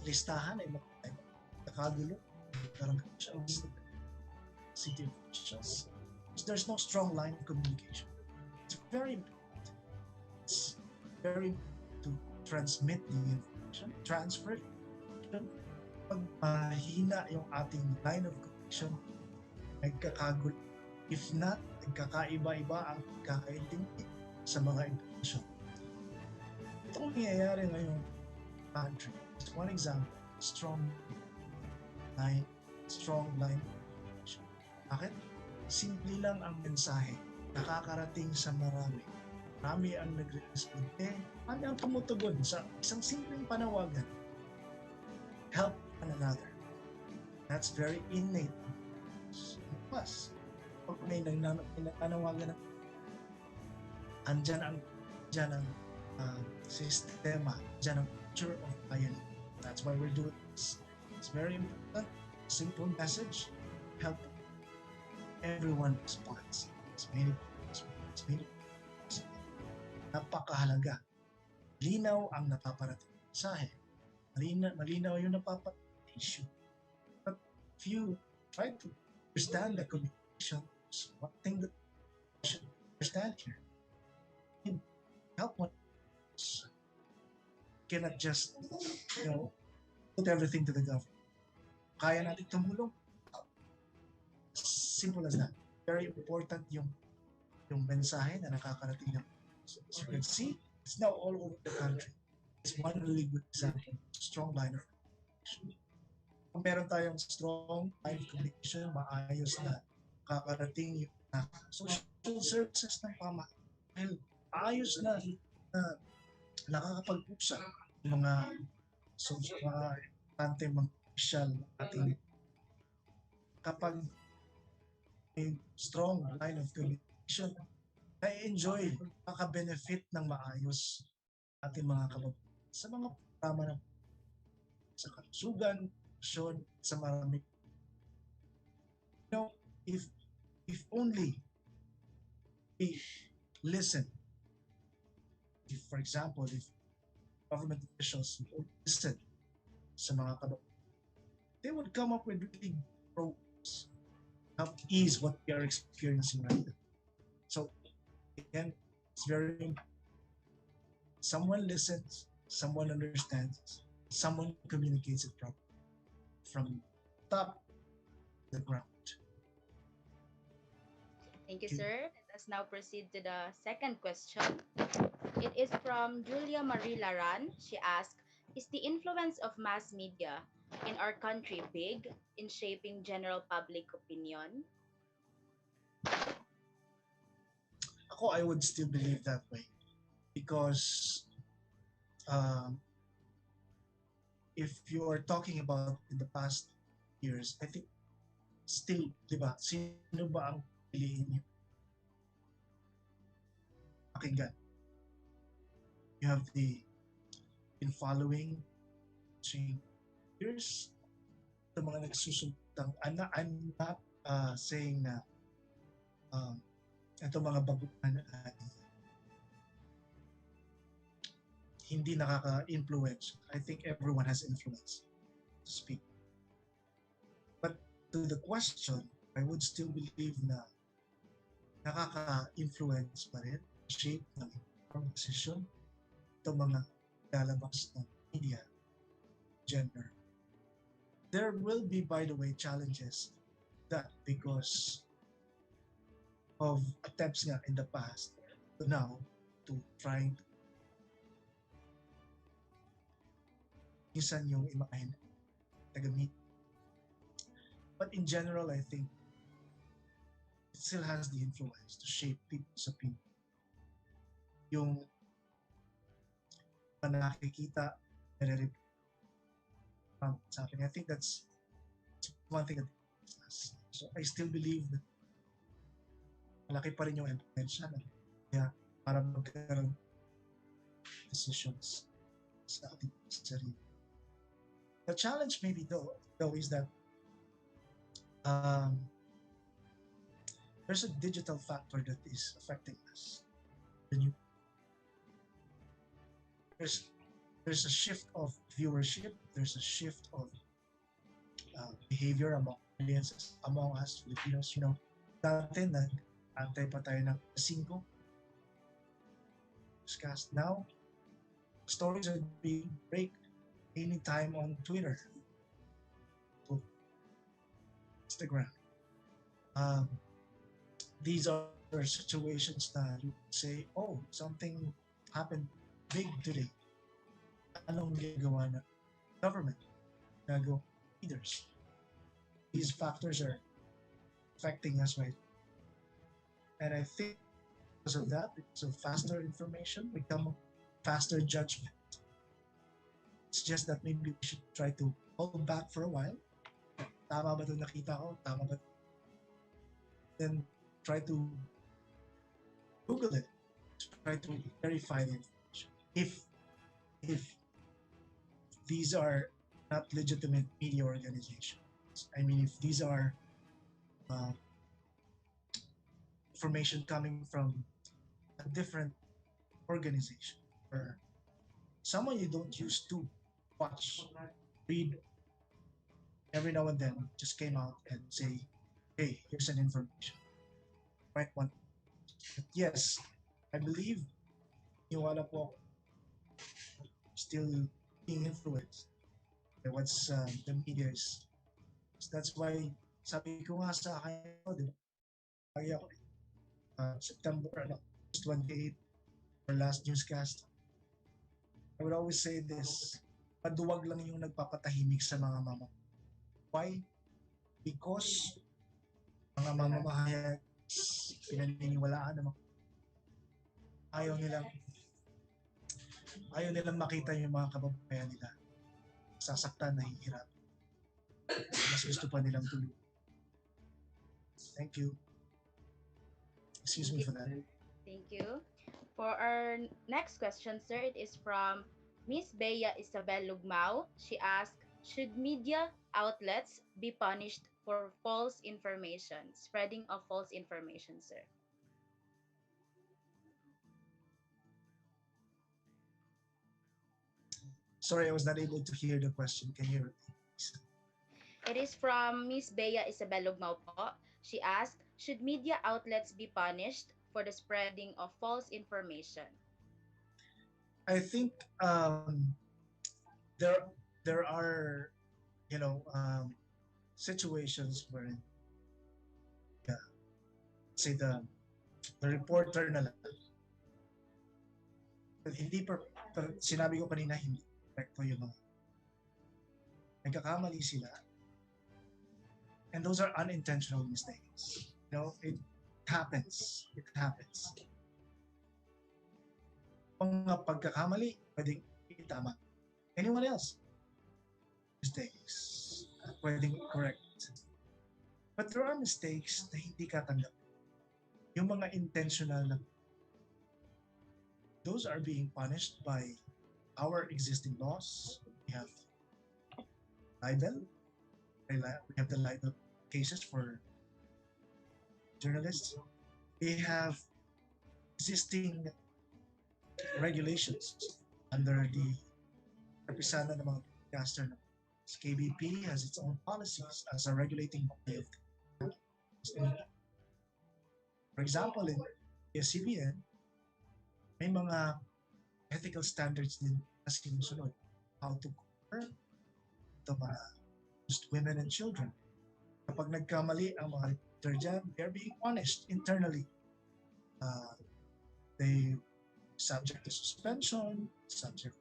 listahan ay nakagulo, barangay officials, city officials. There's no strong line of communication. It's very important. It's very important to transmit the information, transfer it. Pag mahina yung ating line of communication, nagkakagulo. If not, nagkakaiba-iba ang kakaintindi sa mga information. Itong nangyayari ngayong country is one example, strong line of communication. Bakit? Simple lang ang mensahe, nakakarating sa marami. Marami ang nagre-respond. Marami ang tumutugon sa isang simpleng panawagan. Help one another. That's very innate. Plus, pag may nanawagan ng andyan ang sistema, andyan ang culture of Bayanihan. That's why we're doing this. It's very important. Simple message. Help everyone responds. It's many. Napakahalaga. Linaw ang napaparating mensahe. Malinaw yung napaparating issue. But if you try to understand the communication, one thing that you should understand here, you help one. You cannot just, put everything to the government. Kaya natin tumulong. Simple as that. Very important yung mensahe na nakakarating ng. As you can see, it's now all over the country. It's one really good example. Strong line of communication. Kung meron tayong strong line of communication, maayos na kakarating yung social services ng pamahalaan. Dahil ayos na nakakapag-usap ng mga mga official ating kapag may strong line of communication, na-enjoy, maka-benefit ng maayos ating mga kababayan sa mga programa ng sa kalusugan, sa marami. You know, if only we listen, if for example, if government officials would listen sa mga kababayan, they would come up with really programs help ease what we are experiencing right now. So again, it's very important. Someone listens, someone understands, someone communicates it properly from top to the ground. Thank you, sir. Let us now proceed to the second question. It is from Julia Marie Laran. She asked, is the influence of mass media in our country big in shaping general public opinion? I would still believe that way because if you are talking about in the past years, I think still, di ba, sino ba ang piliin niyo? Pakinggan. You have been following years, the mga nagsusuntang, I'm not saying na ito mga baguhan ay hindi nakaka-influence. I think everyone has influence to speak. But to the question, I would still believe na nakaka-influence pa rin, shape ng decision, ito mga lalabas ng media, gender. There will be, by the way, challenges that because of attempts nga in the past to now to trying to minsan yung imahin tagamit. But in general, I think it still has the influence to shape people's opinion. Yung nakikita, sa akin, I think that's one thing that so I still believe that malaki pa rin yung influence na para magkaroon decisions sa ating sarili. The challenge maybe though is that there's a digital factor that is affecting us. There's a shift of viewership, there's a shift of behavior among audiences, among us Filipinos. You know, dati nag-antay pa tayo ng 5 newscast. Now, stories are being break anytime on Twitter, Instagram. These are situations that you say, oh, something happened big today. Anong ginagawa ng government? Ginagawa leaders? These factors are affecting us right now. And I think because of that, because of faster information, we come faster judgment. It's just that maybe we should try to hold back for a while. Tama ba ito nakita ko? Tama ba? Then try to Google it. Try to verify the information. If these are not legitimate media organizations, I mean, if these are information coming from a different organization or someone you don't used to watch, read, every now and then just came out and say, hey, here's an information. Right one. But yes, I believe wala po still being influenced by what's the media is. So that's why sabi ko nga sa akin, di ba? Lagi ako, September 28, our last newscast, I would always say this, paduwag lang yung nagpapatahimik sa mga mama. Why? Because mga mamamahayag, pinaniniwalaan ng mga ayaw nilang makita yung mga kababayan nila sasaktan, nahihirap. Mas gusto pa nilang tulungan. Thank you. Excuse me for that. Thank you. For our next question, sir, it is from Miss Bea Isabel Lugmao. She asked, should media outlets be punished for false information, spreading of false information, sir? Sorry, I was not able to hear the question. Can you repeat, please? It is from Miss Bea Isabel Lugmao po. She asked, should media outlets be punished for the spreading of false information? I think there are situations where say the reporter na lang hindi sinabi ko kanina hindi correcto yung mga nagkakamali sila, and those are unintentional mistakes. It happens. Mga pagkakamali pwedeng itama. Anyone else mistakes pwedeng correct, but there are mistakes na hindi katanggap. Yung mga intentional na those are being punished by our existing laws. We have libel. We have the libel cases for journalists. We have existing regulations under the representative ng mga broadcaster. KBP has its own policies as a regulating body. For example, in ABS-CBN, may mga ethical standards din na sinusunod. How to cover the mga women and children. Kapag nagkamali ang mga reporter dyan, they are being punished internally. They subject to suspension, subject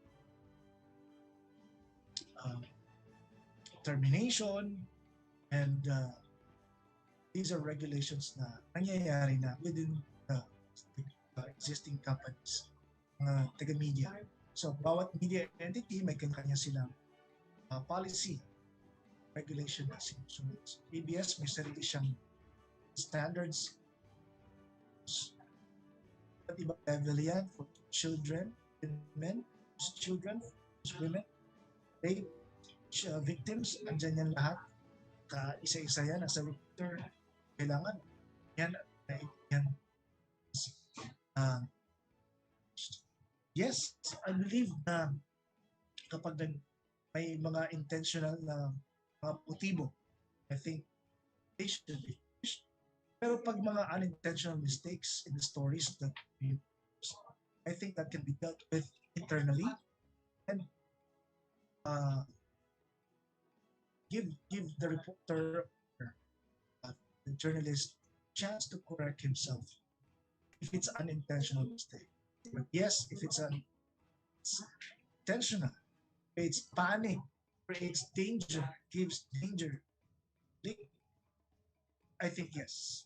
termination, and these are regulations na nangyayari na within the existing companies, taga-media. So, bawat media entity may kanya-kanya silang policy, regulation na sinusunod. ABS may sarili siyang standards. At ibang level yan for children, men, children, women, rape, victims, andyan yan lahat. Isa-isa yan as a reporter. Kailangan yan. Yes, I believe na kapag may mga intentional na mga motibo, I think they should be. Pero pag mga unintentional mistakes in the stories that we use, I think that can be dealt with internally and give the reporter or the journalist chance to correct himself if it's unintentional mistake. But yes, if it's intentional, creates panic, creates danger, gives danger, I think yes.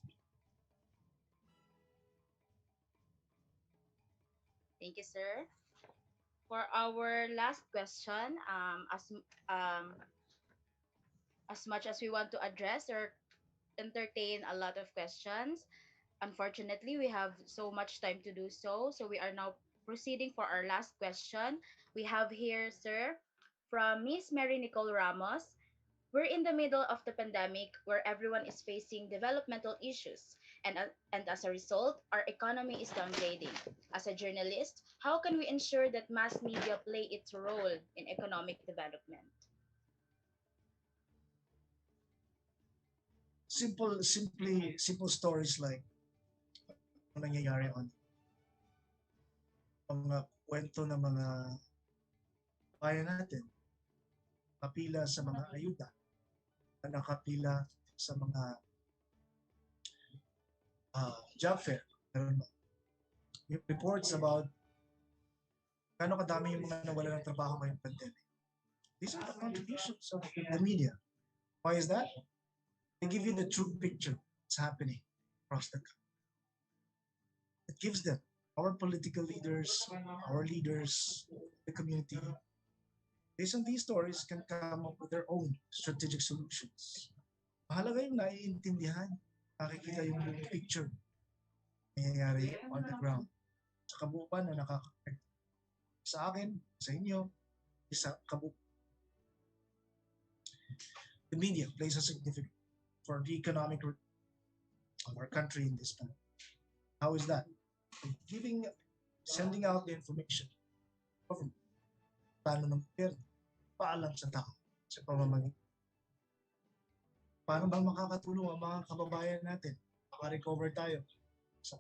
Thank you, sir. For our last question, as much as we want to address or entertain a lot of questions, unfortunately, we have so much time to do so. So we are now proceeding for our last question. We have here, sir, from Miss Mary Nicole Ramos. We're in the middle of the pandemic where everyone is facing developmental issues. And as a result, our economy is downgrading. As a journalist, how can we ensure that mass media play its role in economic development? Simple stories like ang nangyayari on mga kwento ng mga bayan natin, nakapila sa mga ayuda, nakapila sa mga job fair. Yung reports about kano kadami yung mga nawala ng trabaho ngayong pandemic. These are the contributions of the media. Why is that? They give you the true picture. what's happening across the country. It gives them, our political leaders, our leaders, the community, based on these stories, can come up with their own strategic solutions. Mahalaga yung naiintindihan, nakikita yung big picture nangyayari on the ground. Sa kabuuan na nakaka-affect sa akin, sa inyo, sa kabuuan. The media plays a significant for the economic of our country in this time. How is that? Sending out the information. Paano ng gobyerno? Paalam sa tao sa pamamagitan. Paano bang makakatulong ang mga kababayan natin? Maka-recover tayo sa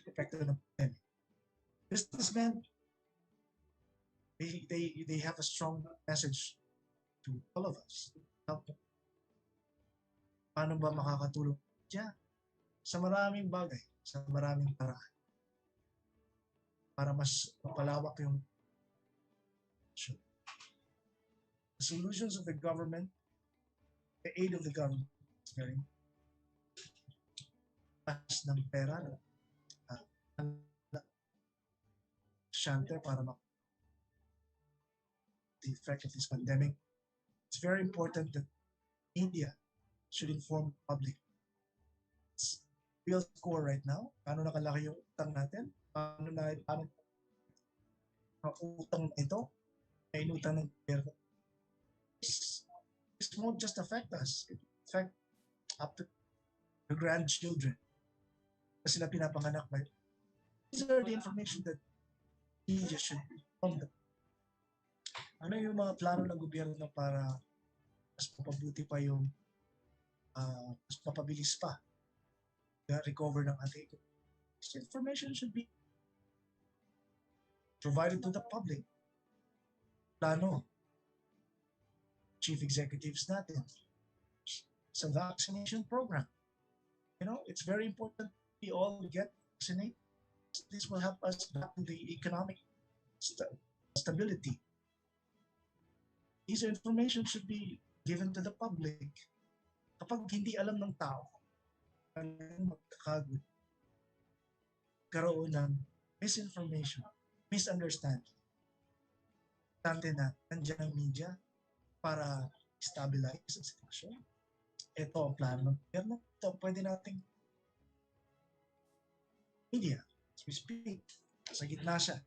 epekto ng pandemic. Businessmen, they have a strong message to all of us. Paano ba makakatulong? Yeah, sa maraming bagay, sa maraming paraan. Para mas mapalawak yung the solutions of the government, the aid of the government is very mas ng pera para the effect of this pandemic. It's very important that India should inform the public. It's real score right now. Paano nakalaki yung utang natin? Paano utang ito? May inutang ng gobyerno. This won't just affect us. It will affect up to the grandchildren. Kasi sila pinapanganak by. These are the information that media should inform them. Ano yung mga plano ng gobyerno para mas mapabuti pa yung mas mapabilis pa recover ng ating economy? This information should be provided to the public. Plano. Chief executives natin sa vaccination program. You know, it's very important we all get vaccinated. This will help us back to the economic stability. These information should be given to the public. Kapag hindi alam ng tao, magkakagulo, karoon ng misinformation, misunderstanding. Tante na nandiyan ang media para stabilize ang sitwasyon. Ito ang plano ng gobyerno. Ito pwede nating media, as we speak, sa gitna siya.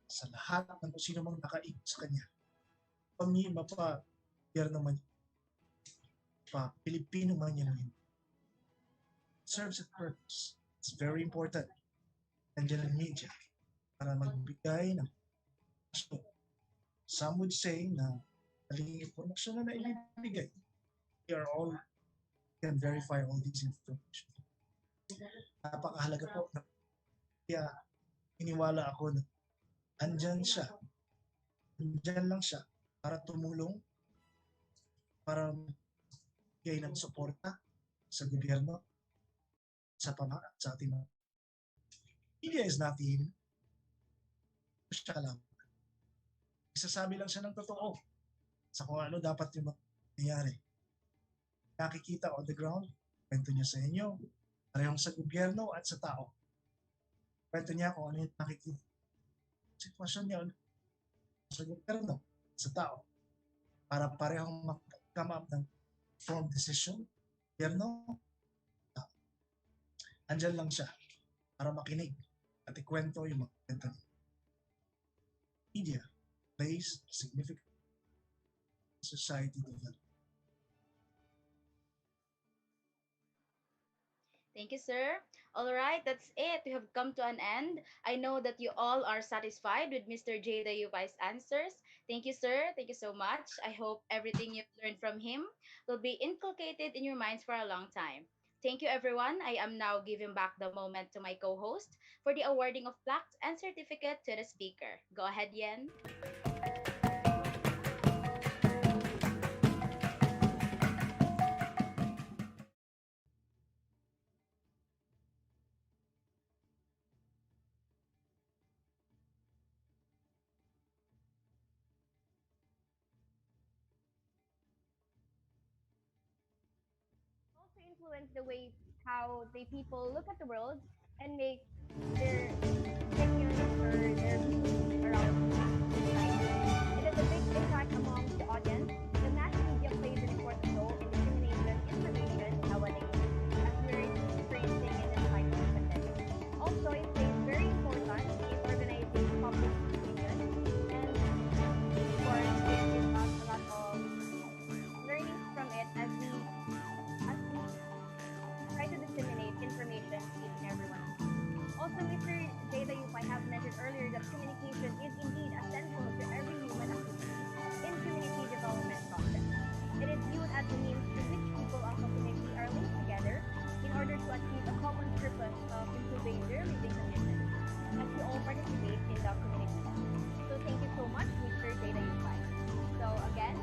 Sa lahat ng kung sino mang nakaikot sa kanya. Gobyerno man, Pilipino man yan, serves a purpose. It's very important. Nandiyan ang media para magbigay ng some would say na maling informasyon na naibibigay. We are all can verify all these information. Napakahalaga po na kaya iniwala ako na andyan siya. Andyan lang siya para tumulong, para bigay ng suporta sa gobyerno, sa ating mga. Media is not the siya lang. Isasabi lang siya ng totoo sa kung ano dapat yung mangyayari. Nakikita on the ground, kwento niya sa inyo, parehong sa gobyerno at sa tao. Kwento niya kung ano yung nakikita. Sitwasyon niya sa gobyerno, sa tao, para parehong come up ng informed decision. Gobyerno, andyan lang siya para makinig at ikwento yung mga kwento niya. Media plays significant society development. Thank you, sir. All right, that's it. We have come to an end. I know that you all are satisfied with Mr. JW's answers. Thank you, sir. Thank you so much. I hope everything you've learned from him will be inculcated in your minds for a long time. Thank you, everyone. I am now giving back the moment to my co-host for the awarding of plaques and certificate to the speaker. Go ahead, Yen. influence the way how the people look at the world and make their opinions or their views around society. It has a big impact among the audience. The mass media plays an important role in disseminating information nowadays, as we're experiencing in this type of pandemic. Also, it plays very important in organizing public opinion, and of course, it gives us a lot of learnings from it as we try to disseminate information to each and everyone. Also, Mr. Jada Yupay have mentioned earlier that communication is indeed essential to every human activity in community development process. It is viewed as a means through which people of a community are linked together in order to achieve a common purpose of improving their living conditions as we all participate in the community. So thank you so much, Mr. Jada Yupay. So again,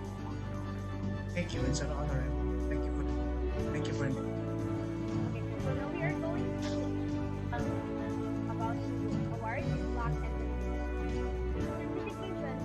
Thank you. It's an honor. And thank you for inviting me. okay, so now we are going to about to award plaque and certification.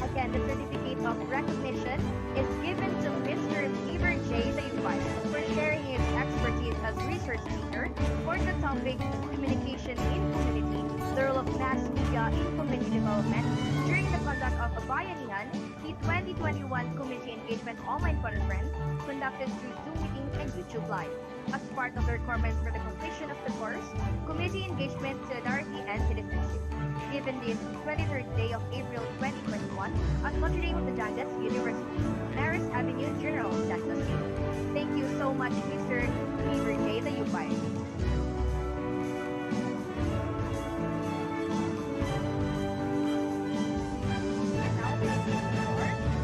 Again, the certificate of recognition is given to Mr. Beaver J. Dayupay for sharing his expertise as research leader for the topic communication in community, the role of mass media in community development during the conduct of a Bayanihan, the 2021 Community Engagement Online Conference conducted through Zoom meeting and YouTube Live. As part of the requirements for the completion of the course, Community Engagement, Solidarity, and Citizenship, given this 23rd day of April 2021 at Notre Dame of the Jangas University, Maris Avenue, General Santos City. Thank you so much, Mr. Beaver J. Dayupay. Now, we give the floor on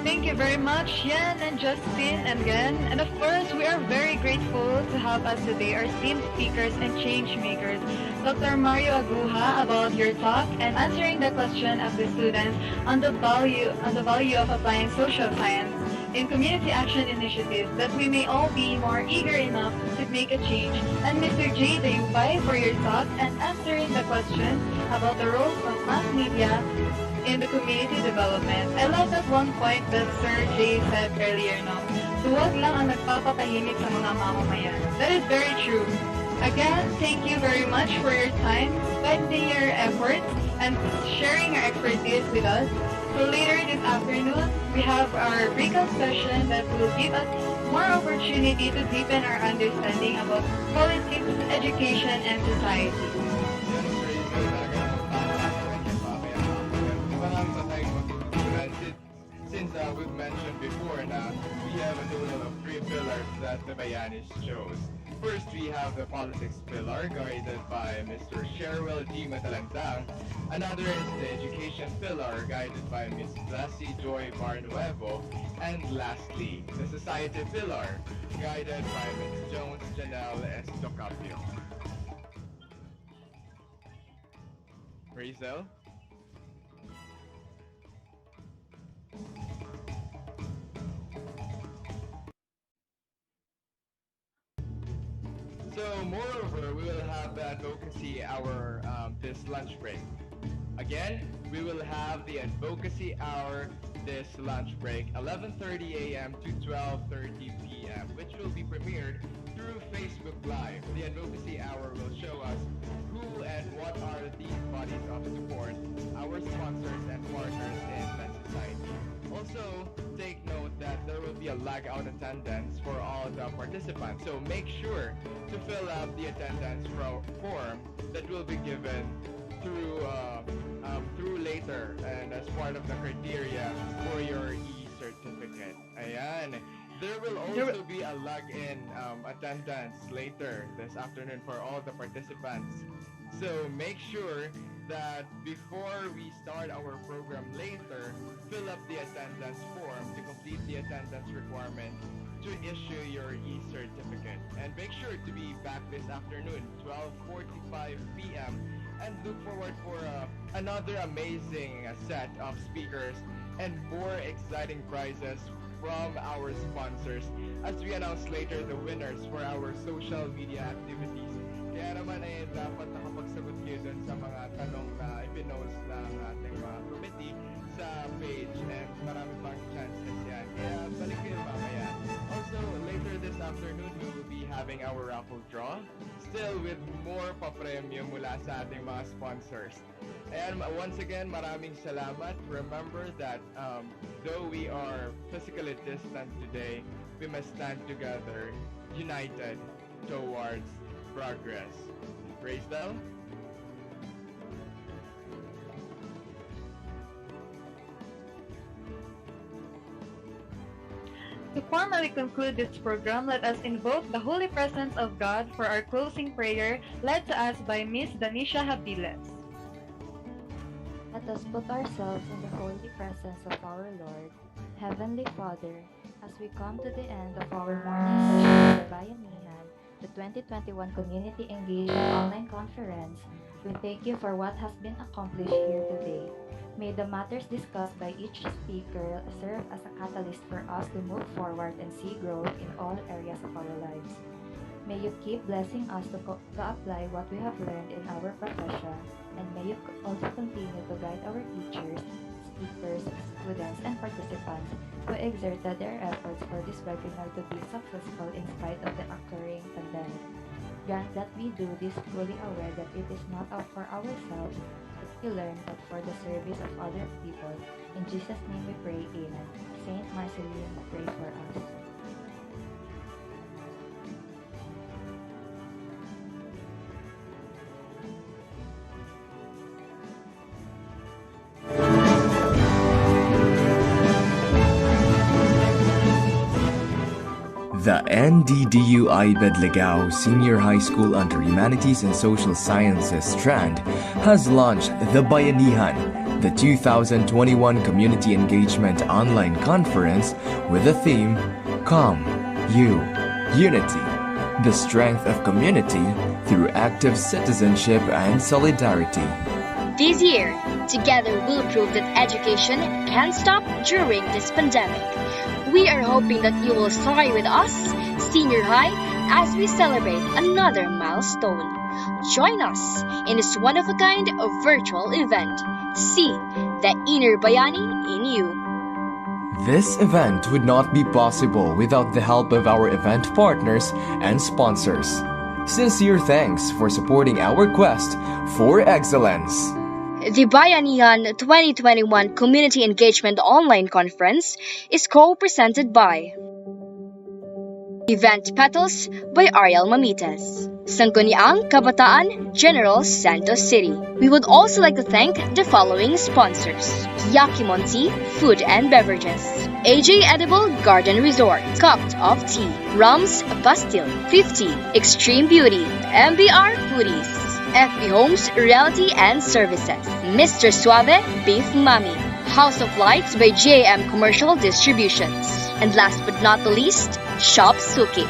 Thank you very much, Yan and Justin, and Glenn. And of course, we are very grateful to have us today, our esteemed speakers and change makers, Dr. Mario Aguja, about your talk and answering the question of the students on the value of applying social science in community action initiatives, that we may all be more eager enough to make a change. And Mr. J. Dayupay for your talk and answering the question about the role of mass media in the community development. I love that one point that Sir Jay said earlier, no? Huwag lang ang nagpapatahimik sa mga mamamayan. That is very true. Again, thank you very much for your time, spending your efforts, and sharing your expertise with us. So later this afternoon, we have our breakout session that will give us more opportunity to deepen our understanding about politics, education, and society. Since we've mentioned before na we have a total of 3 pillars that the Bayanis chose. First, we have the politics pillar guided by Mr. Sherwell G. Matalantang. Another is the education pillar guided by Ms. Blassie Joy Barnuevo. And lastly, the society pillar guided by Ms. Jones Janelle Estocapio. Rizal? So, moreover, we will have the advocacy hour this lunch break. Again, we will have the advocacy hour this lunch break, 11:30 a.m. to 12:30 p.m., which will be premiered through Facebook Live. The advocacy hour will show us who and what are these bodies of support, our sponsors and partners in the society. Also, take note that there will be a lag-out attendance for all the participants, so make sure to fill out the attendance form that will be given through later and as part of the criteria for your e-certificate. Ayan. There will also be a log-in attendance later this afternoon for all the participants. So make sure that before we start our program later, fill up the attendance form to complete the attendance requirement to issue your e-certificate. And make sure to be back this afternoon, 12:45 p.m. and look forward for another amazing set of speakers and more exciting prizes from our sponsors as we announce later the winners for our social media activities. Kaya naman ay dapat nakapagsagot kayo dun sa mga tanong na ipinost ng ating mga committee sa page and marami pang chances yan. Kaya balik kayo mamaya. Also, later this afternoon, we will be having our raffle draw still with more pa-premyo mula sa ating mga sponsors. And once again, maraming salamat. Remember that though we are physically distant today, we must stand together, united towards progress. Praise thou. To formally conclude this program, let us invoke the holy presence of God for our closing prayer, led to us by Miss Danisha Habiles. Let us put ourselves in the holy presence of our Lord, Heavenly Father, as we come to the end of our morning session of the Bayanihan, the 2021 Community Engagement Online Conference. We thank you for what has been accomplished here today. May the matters discussed by each speaker serve as a catalyst for us to move forward and see growth in all areas of our lives. May you keep blessing us to apply what we have learned in our profession, and may you also continue to guide our teachers, speakers, students, and participants who exerted their efforts for this webinar to be successful in spite of the occurring pandemic. Grant that we do this fully aware that it is not out for ourselves that we learn, but for the service of other people. In Jesus' name we pray, Amen. Saint Marceline, pray for us. The NDDU-IBED Senior High School under Humanities and Social Sciences strand has launched the Bayanihan, the 2021 Community Engagement Online Conference with the theme, Come, You, Unity, the Strength of Community through Active Citizenship and Solidarity. This year, together we'll prove that education can stop during this pandemic. We are hoping that you will start with us, Senior High, as we celebrate another milestone. Join us in this one-of-a-kind virtual event. See the inner Bayani in you. This event would not be possible without the help of our event partners and sponsors. Sincere thanks for supporting our quest for excellence. The Bayanihan 2021 Community Engagement Online Conference is co-presented by Event Petals by Ariel Mamitas, Sangguniang Kabataan, General Santos City. We would also like to thank the following sponsors: Yakimonti Food and Beverages, AJ Edible Garden Resort, Cupped of Tea, Rums Bastille, 50, Extreme Beauty, MBR Foodies, FB Homes Realty and Services, Mr. Suave Beef Mami, House of Lights by JM Commercial Distributions, and last but not the least, Shop Suki.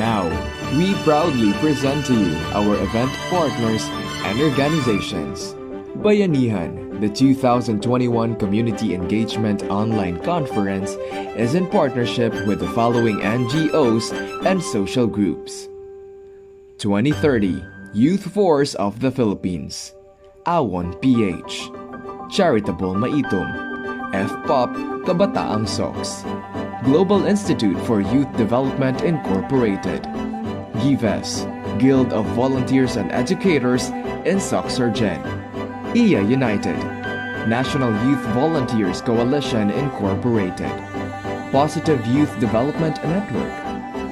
Now, we proudly present to you our event partners and organizations. Bayanihan, the 2021 Community Engagement Online Conference, is in partnership with the following NGOs and social groups: 2030 Youth Force of the Philippines, Awon PH, Charitable Maitom, FPOP Kabataang Sox, Global Institute for Youth Development Incorporated, GIVES, Guild of Volunteers and Educators in Soxargen, IA United, National Youth Volunteers Coalition Incorporated, Positive Youth Development Network,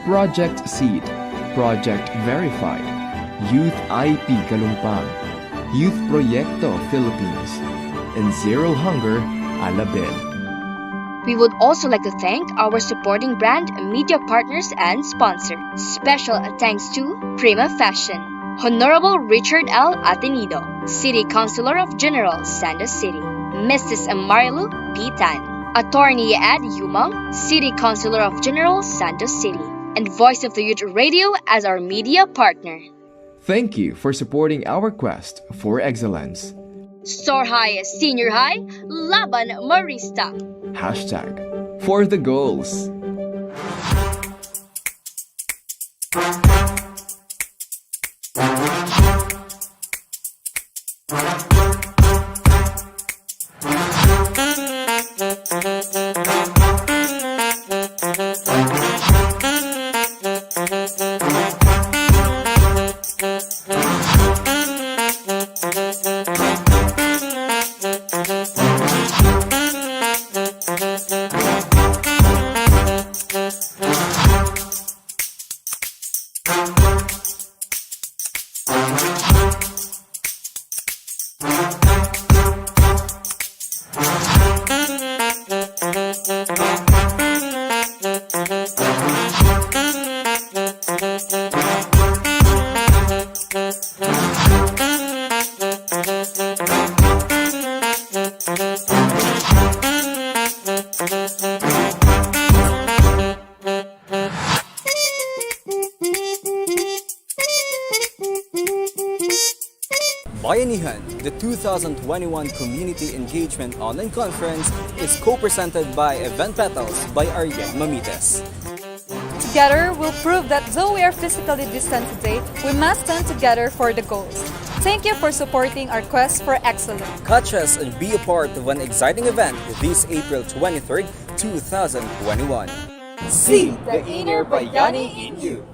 Project Seed, Project Verified, Youth IP Kalumpang, Youth Proyecto Philippines, and Zero Hunger Alabel. We would also like to thank our supporting brand, media partners, and sponsor. Special thanks to Prima Fashion, Honorable Richard L. Atenido, City Councilor of General Santos City, Mrs. Marilu P. Tan, Attorney Ed Yumang, City Councilor of General Santos City, and Voice of the Youth Radio as our media partner. Thank you for supporting our quest for excellence. Soar High Senior High, Laban Marista. Hashtag for the goals. Bayanihan, the 2021 Community Engagement Online Conference, is co-presented by Event Petals by Ariel Mamites. Together, we'll prove that though we are physically distant today, we must stand together for the goals. Thank you for supporting our quest for excellence. Catch us and be a part of an exciting event this April 23rd, 2021. See the inner Bayani in you.